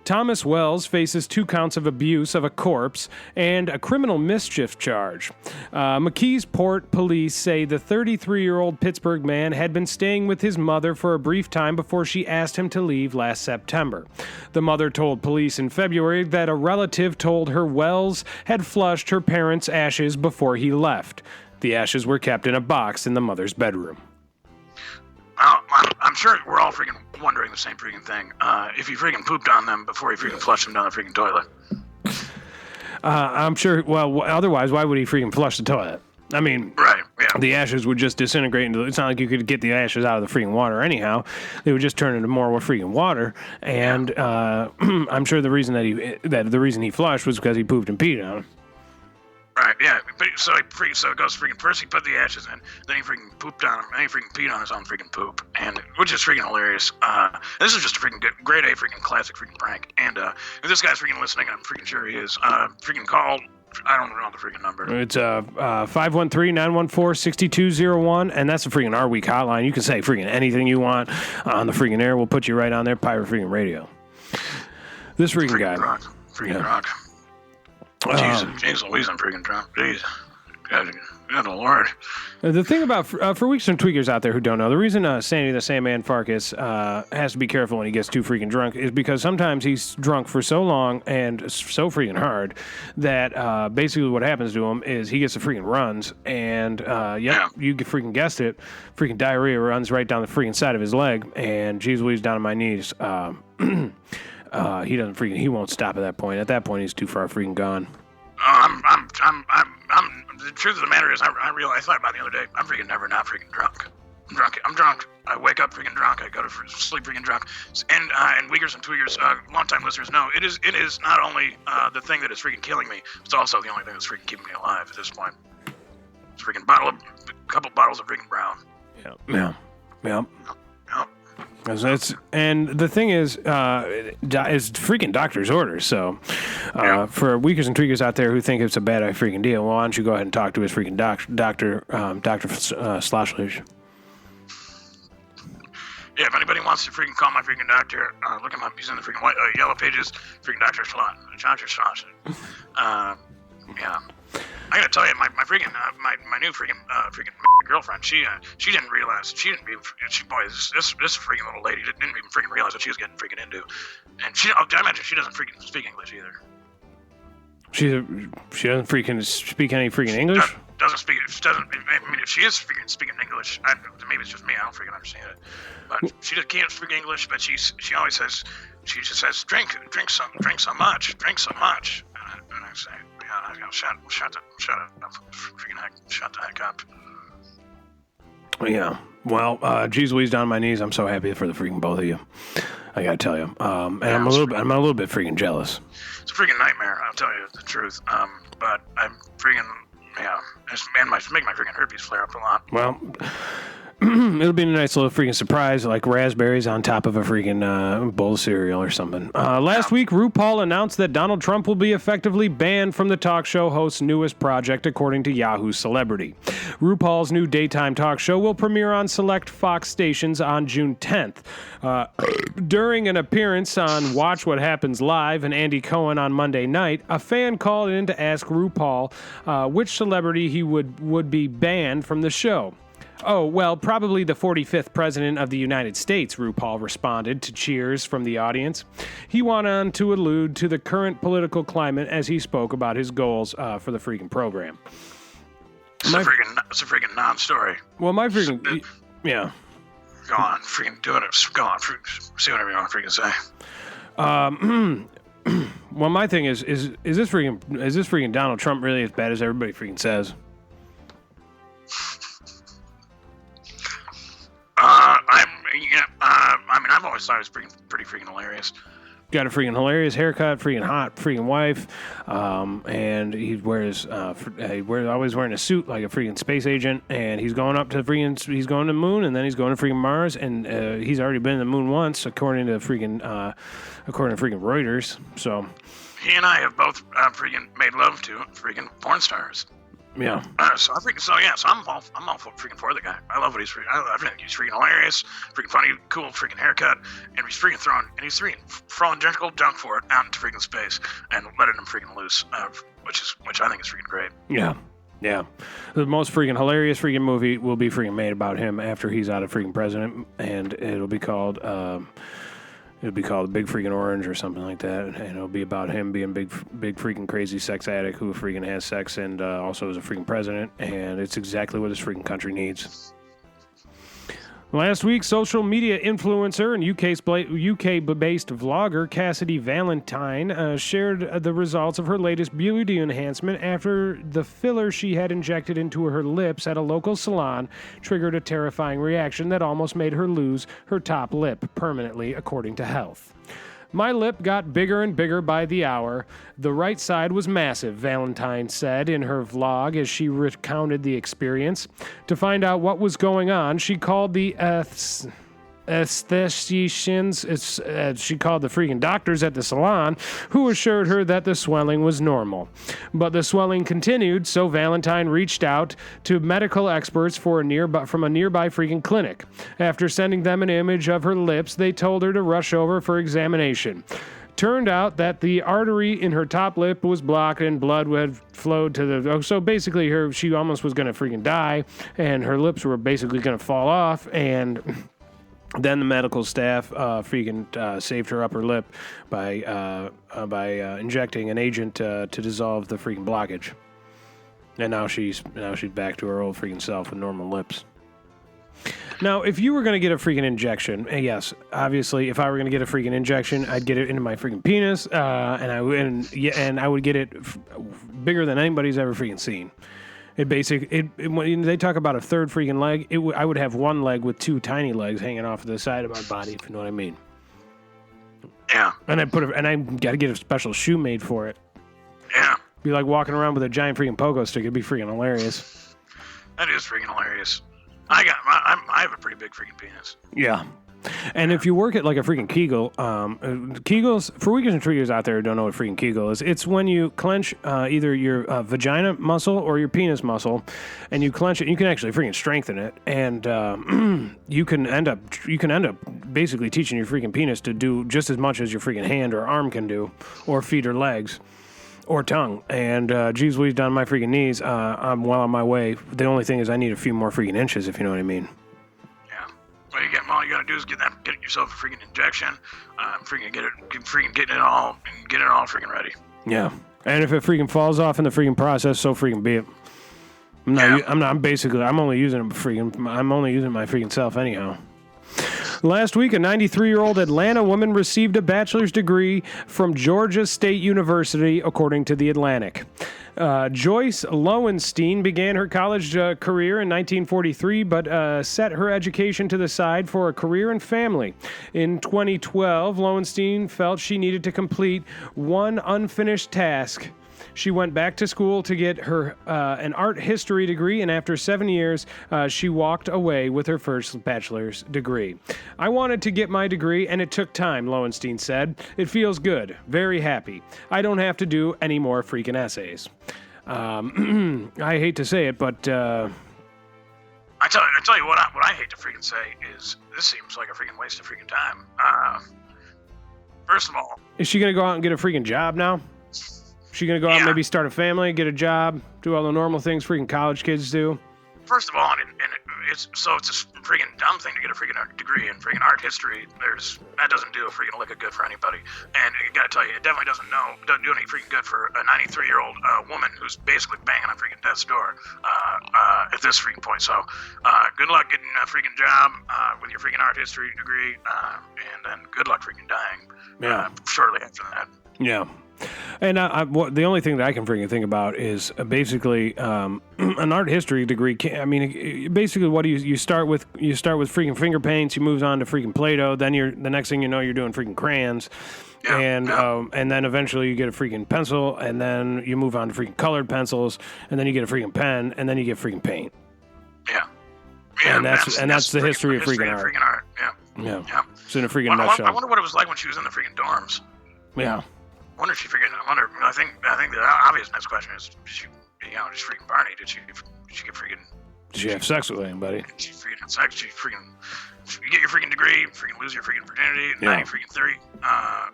Thomas Wells faces 2 counts of abuse of a corpse and a criminal mischief charge. McKeesport police say the 33-year-old Pittsburgh man had been staying with his mother for a brief time before she asked him to leave last September. The mother told police in February that a relative told her Wells had flushed her parents' ashes before he left. The ashes were kept in a box in the mother's bedroom. I'm sure we're all freaking wondering the same freaking thing. If he freaking pooped on them before he freaking flushed them down the freaking toilet. I'm sure. Well, otherwise, why would he freaking flush the toilet? I mean, right? Yeah. The ashes would just disintegrate into. It's not like you could get the ashes out of the freaking water anyhow. They would just turn into more freaking water. And I'm sure the reason he flushed was because he pooped and peed on him. Right, yeah. But so it goes freaking. First he put the ashes in, then he freaking pooped on him, then he freaking peed on his own freaking poop, and which is freaking hilarious. This is just a freaking grade A freaking classic freaking prank. And if this guy's freaking listening, I'm freaking sure he is. Freaking call. I don't know the freaking number. It's 513-914-6201, and that's the freaking Our Week hotline. You can say freaking anything you want on the freaking air. We'll put you right on there, Pirate freaking radio. This freaking guy. Rock. Jesus Louise, I'm freaking drunk. Jeez. God Lord. The thing about, for weeks and tweakers out there who don't know, the reason Sandy the Sandman Farkas has to be careful when he gets too freaking drunk is because sometimes he's drunk for so long and so freaking hard that basically what happens to him is he gets the freaking runs and, you freaking guessed it, freaking diarrhea runs right down the freaking side of his leg, and geez Louise, down on my knees. He won't stop at that point. At that point, he's too far freaking gone. The truth of the matter is, I thought about it the other day. I'm freaking never not freaking drunk. I'm drunk. I wake up freaking drunk. I go to sleep freaking drunk. And Weakers and Tweakers, longtime listeners know, it is not only the thing that is freaking killing me, it's also the only thing that's freaking keeping me alive at this point. It's freaking a couple bottles of freaking brown. Yeah. And the thing is freaking doctor's orders. So, for Weakers and Tweakers out there who think it's a bad freaking deal, well, why don't you go ahead and talk to his freaking Dr. Sloshlish. Yeah, if anybody wants to freaking call my freaking doctor, look him up. He's in the freaking yellow pages. Freaking Dr. Slosh. Yeah. I gotta tell you, my freaking my new freaking girlfriend, she didn't realize boy, this freaking little lady didn't even freaking realize what she was getting freaking into, and I imagine she doesn't freaking speak English either. She doesn't freaking speak any freaking English. Doesn't speak. I mean, if she is speaking English, maybe it's just me. I don't freaking understand it. But she just can't speak English. But she always says, she just says, drink so much. And I say, yeah, shut the heck up. Yeah. Well, geez Louise, down on my knees. I'm so happy for the freaking both of you. I gotta tell you. And yeah, I'm a little bit freaking jealous. It's a freaking nightmare. I'll tell you the truth. But I'm freaking. Yeah, make my freaking herpes flare up a lot. Well, it'll be a nice little freaking surprise, like raspberries on top of a freaking bowl of cereal or something. Last week, RuPaul announced that Donald Trump will be effectively banned from the talk show host's newest project, according to Yahoo Celebrity. RuPaul's new daytime talk show will premiere on select Fox stations on June 10th. During an appearance on Watch What Happens Live and Andy Cohen on Monday night, a fan called in to ask RuPaul which celebrity he would be banned from the show. Oh, well, probably the 45th President of the United States, RuPaul responded to cheers from the audience. He went on to allude to the current political climate as he spoke about his goals for the freaking program. It's a freaking non-story. Well, my freaking... Yeah. Go on, freaking do it. Go on, say whatever you want to freaking say. Well, my thing is this freaking Donald Trump really as bad as everybody freaking says? I mean, I've always thought it was pretty freaking hilarious. Got a freaking hilarious haircut, freaking hot, freaking wife, and he always wearing a suit like a freaking space agent, and he's going to the moon, and then he's going to freaking Mars, and he's already been to the moon once, according to freaking Reuters. So he and I have both freaking made love to freaking porn stars. Yeah. So I'm all freaking for the guy. I love what he's freaking. I think he's freaking hilarious, freaking funny, cool, freaking haircut, and he's freaking throwing gentle junk for it out into freaking space and letting him freaking loose, which I think is freaking great. Yeah. Yeah. The most freaking hilarious freaking movie will be freaking made about him after he's out of freaking president, and it'll be called Big Freaking Orange or something like that, and it'll be about him being big freaking crazy sex addict who freaking has sex and also is a freaking president, and it's exactly what this freaking country needs. Last week, social media influencer and UK-based vlogger Cassidy Valentine shared the results of her latest beauty enhancement after the filler she had injected into her lips at a local salon triggered a terrifying reaction that almost made her lose her top lip permanently, according to Health. My lip got bigger and bigger by the hour. The right side was massive, Valentine said in her vlog as she recounted the experience. To find out what was going on, she called the aestheticians, she called the freaking doctors at the salon, who assured her that the swelling was normal. But the swelling continued, so Valentine reached out to medical experts from a nearby freaking clinic. After sending them an image of her lips, they told her to rush over for examination. Turned out that the artery in her top lip was blocked and blood had flowed to the... So basically, she almost was going to freaking die, and her lips were basically going to fall off, and... Then the medical staff saved her upper lip by injecting an agent to dissolve the freaking blockage. And now she's back to her old freaking self with normal lips. Now, if you were going to get a freaking injection, yes, obviously, if I were going to get a freaking injection, I'd get it into my freaking penis, and I would get it bigger than anybody's ever freaking seen. When they talk about a third freaking leg, I would have one leg with two tiny legs hanging off the side of my body, if you know what I mean. Yeah. And I got to get a special shoe made for it. Yeah. Be like walking around with a giant freaking pogo stick. It'd be freaking hilarious. That is freaking hilarious. I have a pretty big freaking penis. Yeah. And if you work at like a freaking Kegel, Kegels, for weakers and triggers out there who don't know what freaking Kegel is, it's when you clench either your vagina muscle or your penis muscle, and you clench it, you can actually freaking strengthen it, and you can end up basically teaching your freaking penis to do just as much as your freaking hand or arm can do, or feet or legs. or tongue. And geez Louise, down my freaking knees, I'm well on my way. The only thing is I need a few more freaking inches, if you know what I mean. Yeah. Well, all you gotta do is get yourself a freaking injection, get it all freaking ready. Yeah. And if it freaking falls off in the freaking process, so freaking be it. I'm only using my freaking self anyhow. Last week, a 93-year-old Atlanta woman received a bachelor's degree from Georgia State University, according to The Atlantic. Joyce Lowenstein began her college career in 1943, but set her education to the side for a career in family. In 2012, Lowenstein felt she needed to complete one unfinished task. She went back to school to get her an art history degree, and after 7 years, she walked away with her first bachelor's degree. I wanted to get my degree, and it took time, Lowenstein said. It feels good. Very happy. I don't have to do any more freaking essays. I hate to say it, but... I tell you what I hate to freaking say is this seems like a freaking waste of freaking time. First of all... Is she going to go out and get a freaking job now? She gonna go out and maybe start a family, get a job, do all the normal things freaking college kids do? First of all, it's a freaking dumb thing to get a freaking degree in freaking art history. That doesn't do a freaking lick of good for anybody. And I gotta tell you, it definitely doesn't do any freaking good for a 93-year-old woman who's basically banging on freaking death's door at this freaking point. So, good luck getting a freaking job with your freaking art history degree, and then good luck freaking dying shortly after that. Yeah. And the only thing that I can freaking think about is basically an art history degree. Basically, what do you start with? You start with freaking finger paints. You move on to freaking Play-Doh. Then the next thing you know, you're doing freaking crayons, and then eventually you get a freaking pencil, and then you move on to freaking colored pencils, and then you get a freaking pen, and then you get freaking paint. Yeah. And that's the history of freaking art. Yeah. It's in a freaking nutshell. I wonder what it was like when she was in the freaking dorms. Yeah. I think the obvious next question is, just freaking Barney, did she get freaking... Did she have sex with anybody? Did she freaking have sex? You get your freaking degree, freaking lose your freaking virginity, 30.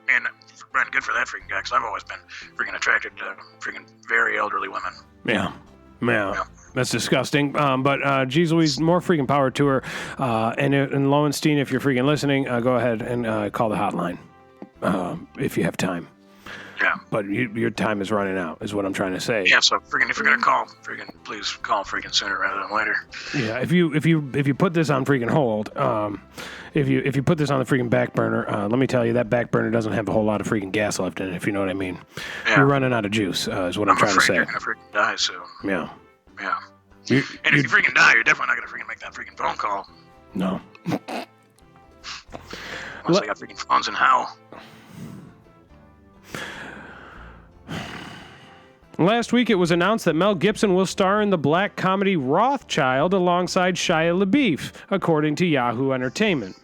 And good for that freaking guy, because I've always been freaking attracted to freaking very elderly women. Yeah. That's disgusting. But geez Louise, more freaking power to her. And Lowenstein, if you're freaking listening, go ahead and call the hotline if you have time. Yeah. But your time is running out, is what I'm trying to say. Yeah, so freaking if you're gonna call, please call freaking sooner rather than later. Yeah, if you put this on freaking hold, if you put this on the freaking back burner, let me tell you that back burner doesn't have a whole lot of freaking gas left in it, if you know what I mean. Yeah. You're running out of juice, is what I'm trying to say. You're gonna freaking die soon. Yeah. Yeah. And if you freaking die, you're definitely not gonna freaking make that freaking phone call. No. Unless they got freaking phones in hell. Last week, it was announced that Mel Gibson will star in the black comedy Rothschild alongside Shia LaBeouf, according to Yahoo Entertainment.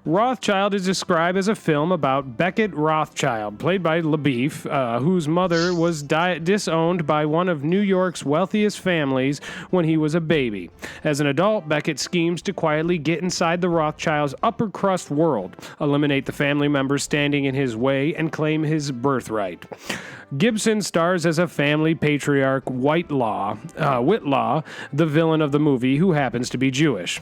Rothschild is described as a film about Beckett Rothschild, played by LaBeouf, whose mother was disowned by one of New York's wealthiest families when he was a baby. As an adult, Beckett schemes to quietly get inside the Rothschilds' upper crust world, eliminate the family members standing in his way, and claim his birthright. Gibson stars as a family patriarch, Whitlaw, the villain of the movie, who happens to be Jewish.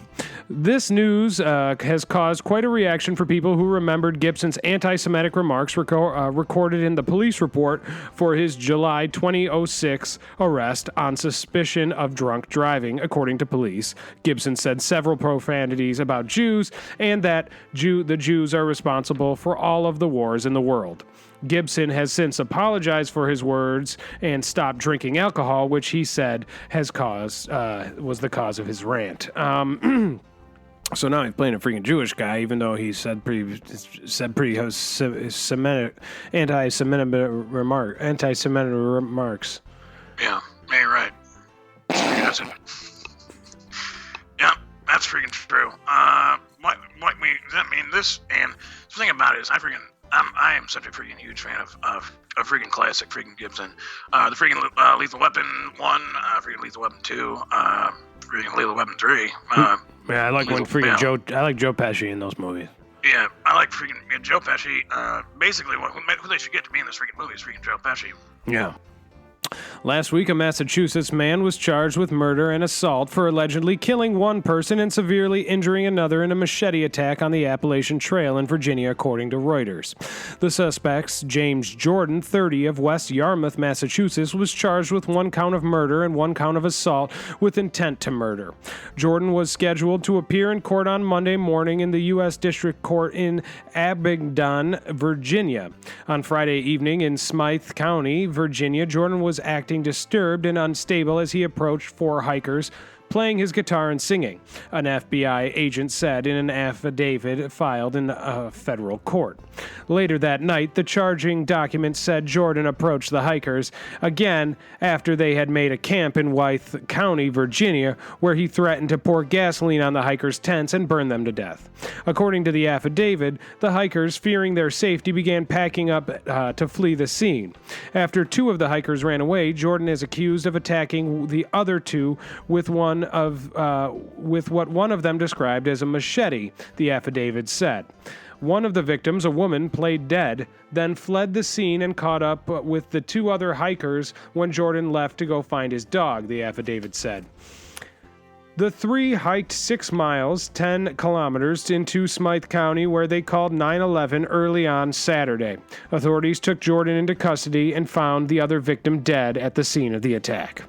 This news has caused quite a reaction for people who remembered Gibson's anti-Semitic remarks recorded in the police report for his July 2006 arrest on suspicion of drunk driving, according to police. Gibson said several profanities about Jews and that the Jews are responsible for all of the wars in the world. Gibson has since apologized for his words and stopped drinking alcohol, which he said was the cause of his rant. So now he's playing a freaking Jewish guy, even though he said pretty Semitic, anti-Semitic remarks. Yeah, you're right. Yeah, that's freaking true. What I mean, this, and the thing about it is, I am such a freaking huge fan of freaking classic freaking Gibson. The freaking Lethal Weapon 1, freaking Lethal Weapon 2, freaking Lethal Weapon 3. Yeah, I like when freaking Joe. I like Joe Pesci in those movies. Yeah, I like freaking Joe Pesci. Basically, who they should get to be in this freaking movie is freaking Joe Pesci. Yeah. Last week, a Massachusetts man was charged with murder and assault for allegedly killing one person and severely injuring another in a machete attack on the Appalachian Trail in Virginia, according to Reuters. The suspects, James Jordan, 30, of West Yarmouth, Massachusetts, was charged with 1 count of murder and 1 count of assault with intent to murder. Jordan was scheduled to appear in court on Monday morning in the U.S. District Court in Abingdon, Virginia. On Friday evening in Smythe County, Virginia, Jordan was acting disturbed and unstable as he approached 4 hikers playing his guitar and singing, an FBI agent said in an affidavit filed in a federal court. Later that night, the charging document said Jordan approached the hikers again after they had made a camp in Wythe County, Virginia, where he threatened to pour gasoline on the hikers' tents and burn them to death. According to the affidavit, the hikers, fearing their safety, began packing up to flee the scene. After 2 of the hikers ran away, Jordan is accused of attacking the other 2 with what one of them described as a machete, the affidavit said. One of the victims, a woman, played dead, then fled the scene and caught up with the 2 other hikers when Jordan left to go find his dog, the affidavit said. The 3 hiked 6 miles, 10 kilometers, into Smythe County, where they called 911 early on Saturday. Authorities took Jordan into custody and found the other victim dead at the scene of the attack.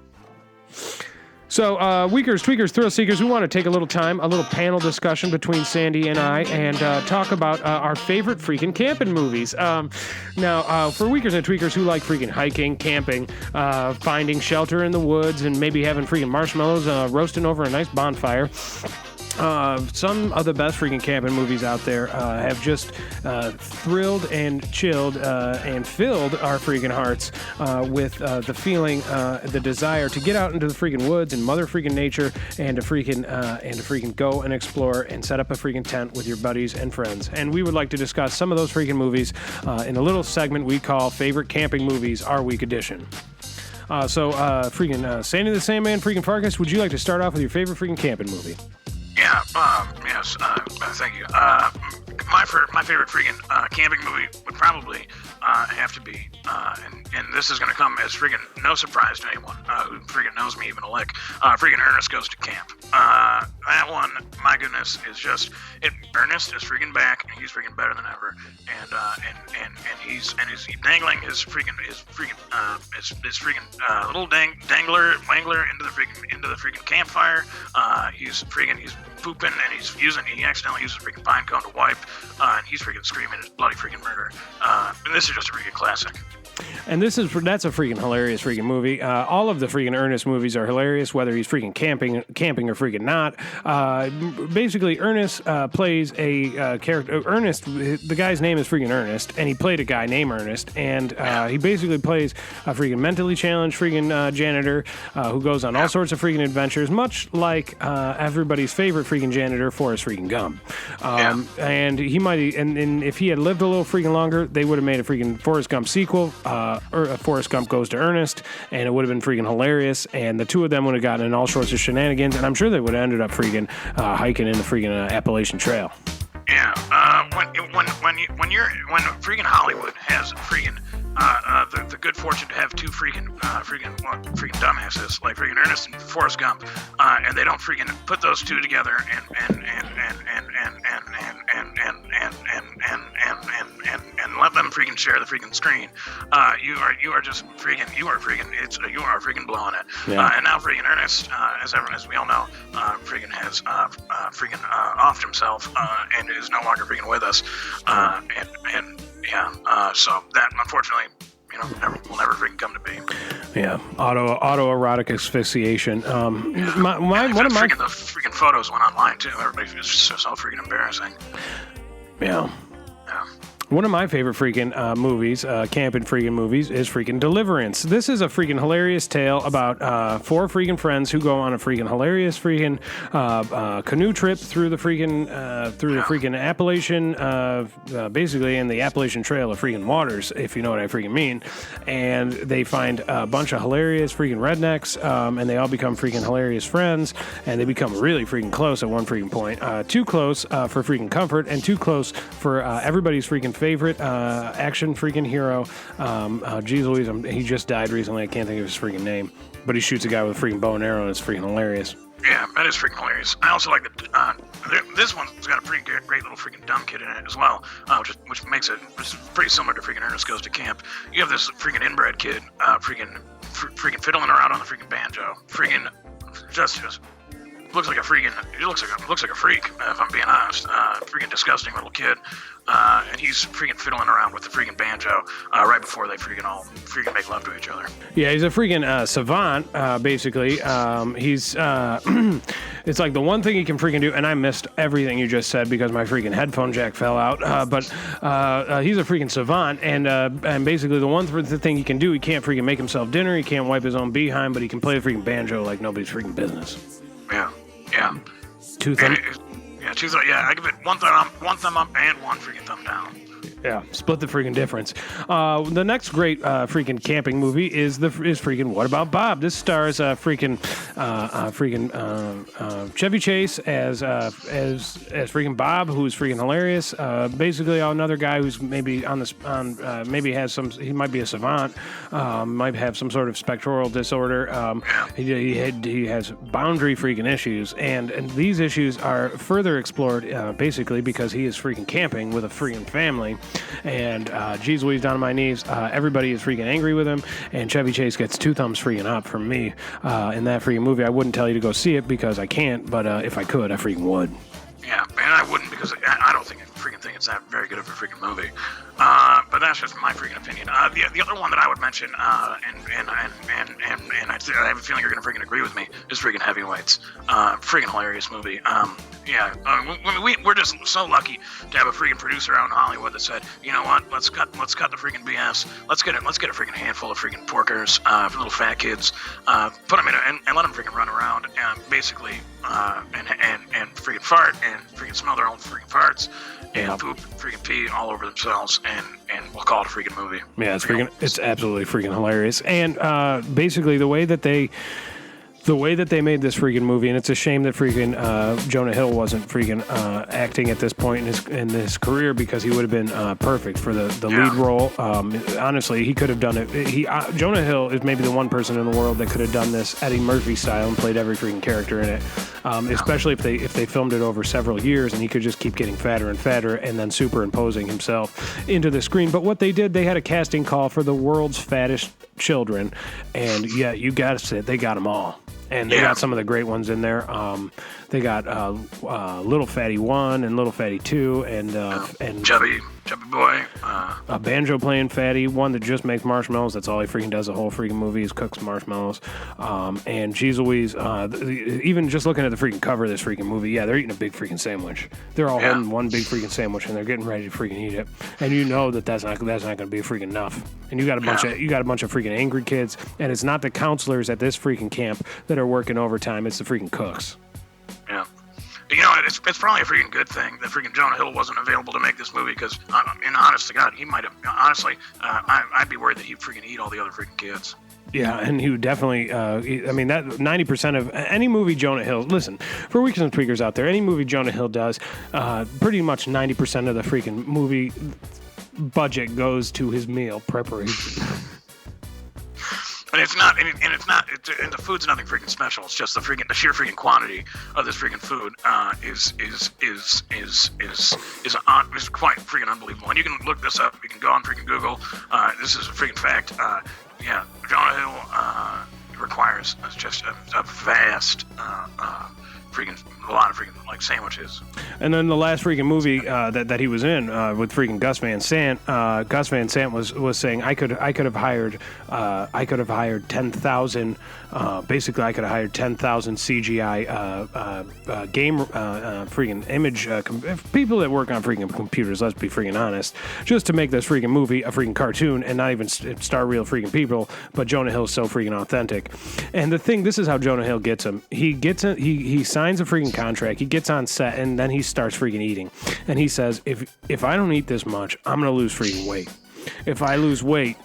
So, Weakers, Tweakers, Thrill Seekers, we want to take a little time, a little panel discussion between Sandy and I, and talk about our favorite freaking camping movies. Now, for Weakers and Tweakers who like freaking hiking, camping, finding shelter in the woods, and maybe having freaking marshmallows roasting over a nice bonfire, some of the best freaking camping movies out there have just thrilled and chilled and filled our freaking hearts with the feeling, the desire to get out into the freaking woods and mother freaking nature and to freaking go and explore and set up a freaking tent with your buddies and friends. And we would like to discuss some of those freaking movies in a little segment we call Favorite Camping Movies, Our Week Edition. Sandy the Sandman, freaking Farkas, would you like to start off with your favorite freaking camping movie? Yeah, yes, thank you. My favorite freaking camping movie would probably have to be, and this is going to come as freaking no surprise to anyone who freaking knows me even a lick, freaking Ernest Goes to Camp. That one, my goodness, is just, Ernest is freaking back, and he's freaking better than ever, and he's dangling his freaking little wangler into the freaking campfire. He's pooping, and he accidentally uses a freaking pine cone to wipe, and he's freaking screaming his bloody freaking murder. And this is just a freaking classic. And that's a freaking hilarious freaking movie. All of the freaking Ernest movies are hilarious, whether he's freaking camping or freaking not. Basically, Ernest plays a character. Ernest, the guy's name is freaking Ernest, and he played a guy named Ernest, and he basically plays a freaking mentally challenged freaking janitor who goes on all sorts of freaking adventures, much like everybody's favorite freaking janitor, Forrest freaking Gump. And he might, and if he had lived a little freaking longer, they would have made a freaking Forrest Gump sequel. Or Forrest Gump Goes to Ernest, and it would have been freaking hilarious, and the 2 of them would have gotten in all sorts of shenanigans, and I'm sure they would have ended up freaking hiking in the freaking Appalachian Trail. Yeah, when freaking Hollywood has freaking the good fortune to have 2 freaking dumbasses like freaking Ernest and Forrest Gump, and they don't freaking put those 2 together and let them freaking share the freaking screen. You are freaking blowing it. Yeah. And now freaking Ernest, as we all know, freaking has offed himself and is no longer freaking with us. So that unfortunately, will never freaking come to be. Yeah, autoerotic asphyxiation. One of my the freaking photos went online too. Everybody was so freaking embarrassing. Yeah. One of my favorite freaking movies, camping freaking movies, is freaking Deliverance. This is a freaking hilarious tale about 4 freaking friends who go on a freaking hilarious freaking canoe trip through the freaking Appalachian, basically in the Appalachian Trail of freaking waters, if you know what I freaking mean. And they find a bunch of hilarious freaking rednecks, and they all become freaking hilarious friends, and they become really freaking close at one freaking point. Too close for freaking comfort, and too close for everybody's freaking favorite action freaking hero. Geez Louise, he just died recently. I can't think of his freaking name, but he shoots a guy with a freaking bow and arrow, and it's freaking hilarious. Yeah, that is freaking hilarious. I also like that this one's got a pretty great little freaking dumb kid in it as well, which makes it pretty similar to freaking Ernest Goes to Camp. You have this freaking inbred kid, freaking fiddling around on the freaking banjo, freaking just looks like a freaking. He looks like a freak, if I'm being honest. Freaking disgusting little kid, and he's freaking fiddling around with the freaking banjo right before they all make love to each other. Yeah, he's a freaking savant, basically. He's it's like the one thing he can freaking do, and I missed everything you just said because my freaking headphone jack fell out. But he's a freaking savant, and basically the thing he can do, he can't freaking make himself dinner, he can't wipe his own behind, but he can play the freaking banjo like nobody's freaking business. Yeah. Two thumbs. Yeah, I give it one thumb up and one freaking thumb down. Yeah, split the freaking difference. The next great freaking camping movie is freaking What About Bob? This stars freaking Chevy Chase as freaking Bob, who's freaking hilarious. Basically, another guy who's maybe he might be a savant, might have some sort of spectral disorder. He has boundary freaking issues, and these issues are further explored basically because he is freaking camping with a freaking family. And geez Louise, down on my knees, everybody is freaking angry with him, and Chevy Chase gets 2 thumbs freaking up from me in that freaking movie. I wouldn't tell you to go see it because I can't, but if I could, I freaking would. Yeah, and I wouldn't because I don't think it's that very good of a freaking movie. But that's just my freaking opinion. The other one that I would mention, and I have a feeling you're gonna freaking agree with me, is freaking Heavyweights. Freaking hilarious movie. We're just so lucky to have a freaking producer out in Hollywood that said, you know what, let's cut the freaking BS. Let's get a freaking handful of freaking porkers, for little fat kids, put them in and let them freaking run around, basically, and freaking fart and freaking smell their own freaking farts and poop, freaking pee all over themselves, and we'll call it a freaking movie. Yeah, it's absolutely freaking hilarious. And basically the way that they made this freaking movie, and it's a shame that freaking Jonah Hill wasn't freaking acting at this point in his career, because he would have been perfect for the lead role. Honestly, he could have done it. Jonah Hill is maybe the one person in the world that could have done this Eddie Murphy style and played every freaking character in it. Especially if they filmed it over several years, and he could just keep getting fatter and fatter and then superimposing himself into the screen. But what they did, they had a casting call for the world's fattest children, and yeah, you gotta say they got them all. And they got some of the great ones in there. They got Little Fatty 1 and Little Fatty 2 and Chubby Boy. A banjo playing fatty, one that just makes marshmallows. That's all he freaking does the whole freaking movie is cooks marshmallows. And geez Louise, even just looking at the freaking cover of this freaking movie, they're eating a big freaking sandwich. They're all holding one big freaking sandwich, and they're getting ready to freaking eat it. And you know that's not going to be freaking enough. And you got a bunch of freaking angry kids, and it's not the counselors at this freaking camp that are working overtime. It's the freaking cooks. Yeah. You know, it's probably a freaking good thing that freaking Jonah Hill wasn't available to make this movie, because, in honest to God, he might have, honestly, I'd be worried that he'd freaking eat all the other freaking kids. Yeah, and he would definitely, that 90% of any movie Jonah Hill, listen, for Weakers and Tweakers out there, any movie Jonah Hill does, pretty much 90% of the freaking movie budget goes to his meal preparation. And the food's nothing freaking special. It's just the sheer freaking quantity of this freaking food is quite freaking unbelievable. And you can look this up. You can go on freaking Google. This is a freaking fact. Jonah Hill requires just a vast freaking, a lot of freaking, like sandwiches. And then the last freaking movie that he was in with freaking Gus Van Sant, was saying I could have hired 10,000. Basically, I could have hired 10,000 CGI game freaking image people that work on freaking computers. Let's be freaking honest, just to make this freaking movie a freaking cartoon and not even star real freaking people. But Jonah Hill's so freaking authentic. And the thing, this is how Jonah Hill gets him. He signs a freaking contract. He gets on set and then he starts freaking eating. And he says, if I don't eat this much, I'm gonna lose freaking weight. If I lose weight,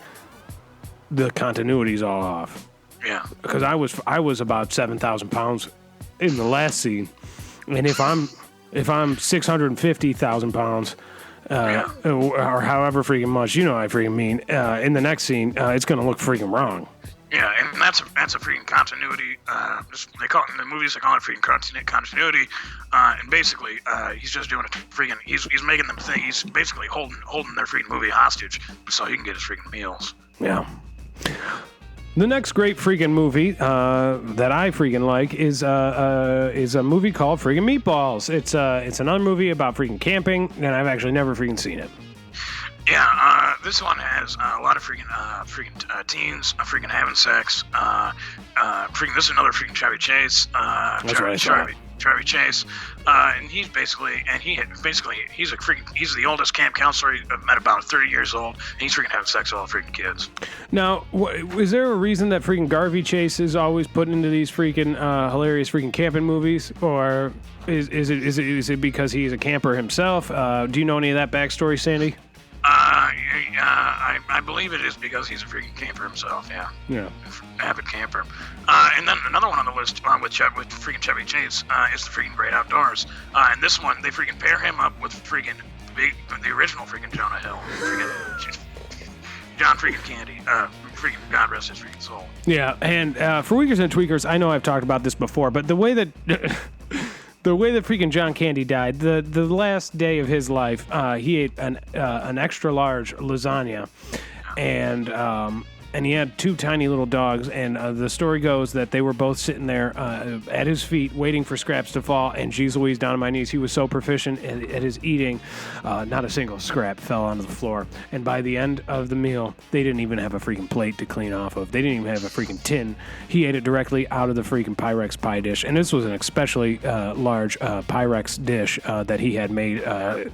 the continuity's all off. Yeah. Because I was about 7,000 pounds in the last scene, and if I'm 650,000 pounds, or however freaking much, you know what I freaking mean, in the next scene, it's gonna look freaking wrong. Yeah, and that's a freaking continuity. They call it in the movies. They call it freaking continuity. And basically, he's just doing it to freaking. He's making them think he's basically holding their freaking movie hostage so he can get his freaking meals. Yeah. The next great freaking movie that I freaking like is a movie called Freaking Meatballs. It's another movie about freaking camping, and I've actually never freaking seen it. Yeah, this one has a lot of freaking teens freaking having sex. Freaking, this is another freaking Chevy Chase. Chevy Chase, and he's he's the oldest camp counselor. He's met about 30 years old, and he's freaking having sex with all the freaking kids. Now, is there a reason that freaking Garvey Chase is always put into these freaking hilarious freaking camping movies, or is it because he's a camper himself? Do you know any of that backstory, Sandy? I believe it is because he's a freaking camper himself. Yeah. Yeah. Avid camper. And then another one on the list with freaking Chevy Chase is the freaking Great Outdoors. And this one, they freaking pair him up with freaking the original freaking Jonah Hill, freaking John freaking Candy. Freaking God rest his freaking soul. Yeah, and for Weakers and Tweakers, I know I've talked about this before, but the way that freaking John Candy died, the last day of his life, he ate an extra large lasagna, and he had two tiny little dogs, and the story goes that they were both sitting there at his feet waiting for scraps to fall, and geez Louise, down on my knees. He was so proficient at his eating, not a single scrap fell onto the floor. And by the end of the meal, they didn't even have a freaking plate to clean off of. They didn't even have a freaking tin. He ate it directly out of the freaking Pyrex pie dish, and this was an especially large Pyrex dish that he had made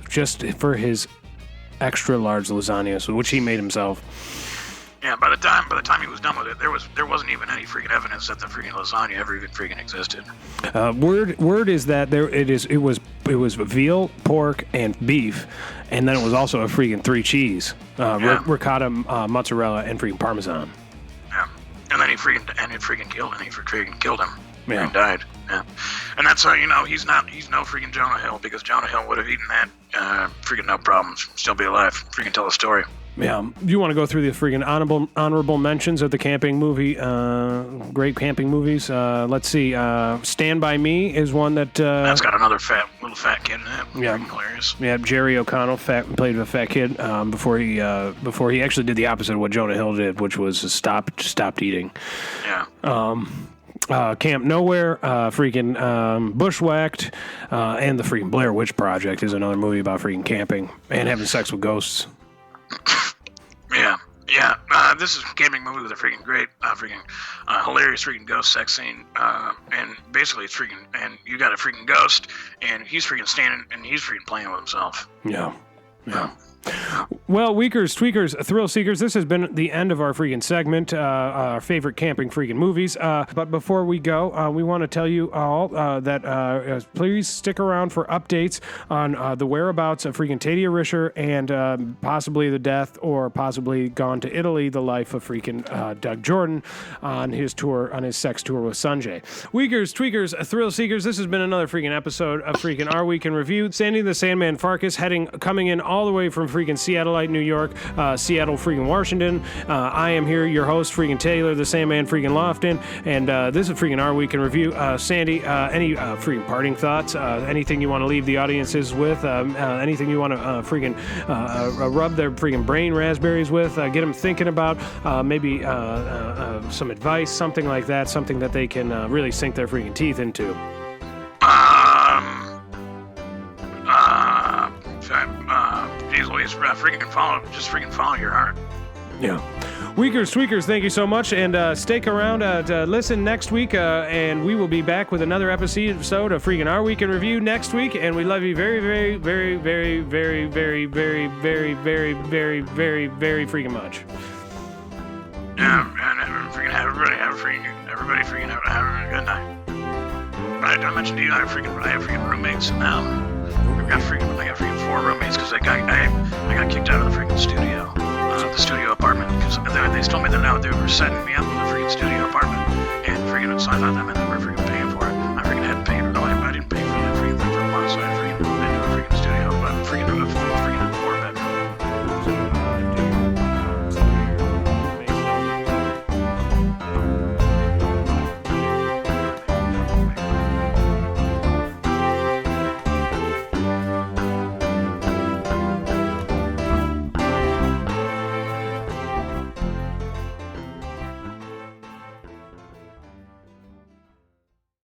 just for his extra large lasagna, which he made himself. Yeah, by the time he was done with it, there wasn't even any freaking evidence that the freaking lasagna ever even freaking existed. Word is that it was veal, pork, and beef, and then it was also a freaking 3 cheese, ricotta, mozzarella, and freaking parmesan. Yeah, and then he freaking killed him. Yeah, and died. Yeah, and that's how you know he's no freaking Jonah Hill, because Jonah Hill would have eaten that freaking no problems, still be alive, freaking tell the story. Yeah, you want to go through the freaking honorable mentions of the camping movie, great camping movies. Let's see, Stand By Me is one that... that's got another little fat kid in it. Yeah, hilarious. Yeah, Jerry O'Connell played a fat kid before he actually did the opposite of what Jonah Hill did, which was stopped eating. Yeah. Camp Nowhere, freaking Bushwhacked, and the freaking Blair Witch Project is another movie about freaking camping and having sex with ghosts. Yeah. This is a camping movie with a freaking great, hilarious freaking ghost sex scene. And basically, it's freaking, and you got a freaking ghost, and he's freaking standing, and he's freaking playing with himself. Yeah. Well, Weakers, Tweakers, Thrill Seekers, this has been the end of our freaking segment, our favorite camping freaking movies. But before we go, we want to tell you all that please stick around for updates on the whereabouts of freaking Tadeo Richer and possibly the death or possibly gone to Italy, the life of freaking Doug Jordan on his sex tour with Sanjay. Weakers, Tweakers, Thrill Seekers, this has been another freaking episode of freaking Our Week in Review. Sandy the Sandman Farkas coming in all the way from freaking Seattleite, New York, Seattle, freaking Washington. I am here, your host, freaking Taylor, the Sandman, freaking Lofton, and this is freaking Our Week in Review. Sandy, any freaking parting thoughts? Anything you want to leave the audiences with? Anything you want to freaking rub their freaking brain raspberries with? Get them thinking about maybe some advice, something like that, something that they can really sink their freaking teeth into. freaking follow your heart. Yeah. Weakers, tweakers, thank you so much, and stick around to listen next week, and we will be back with another episode of Freaking Our Week in Review next week, and we love you very, very, very, very, very, very, very, very, very, very, very, very freaking much. Yeah, and freaking everybody freaking have a good night. But I mentioned to you, I have freaking roommates now. I got freaking 4 roommates because I got kicked out of the freaking studio. The studio apartment because they told me that they were setting me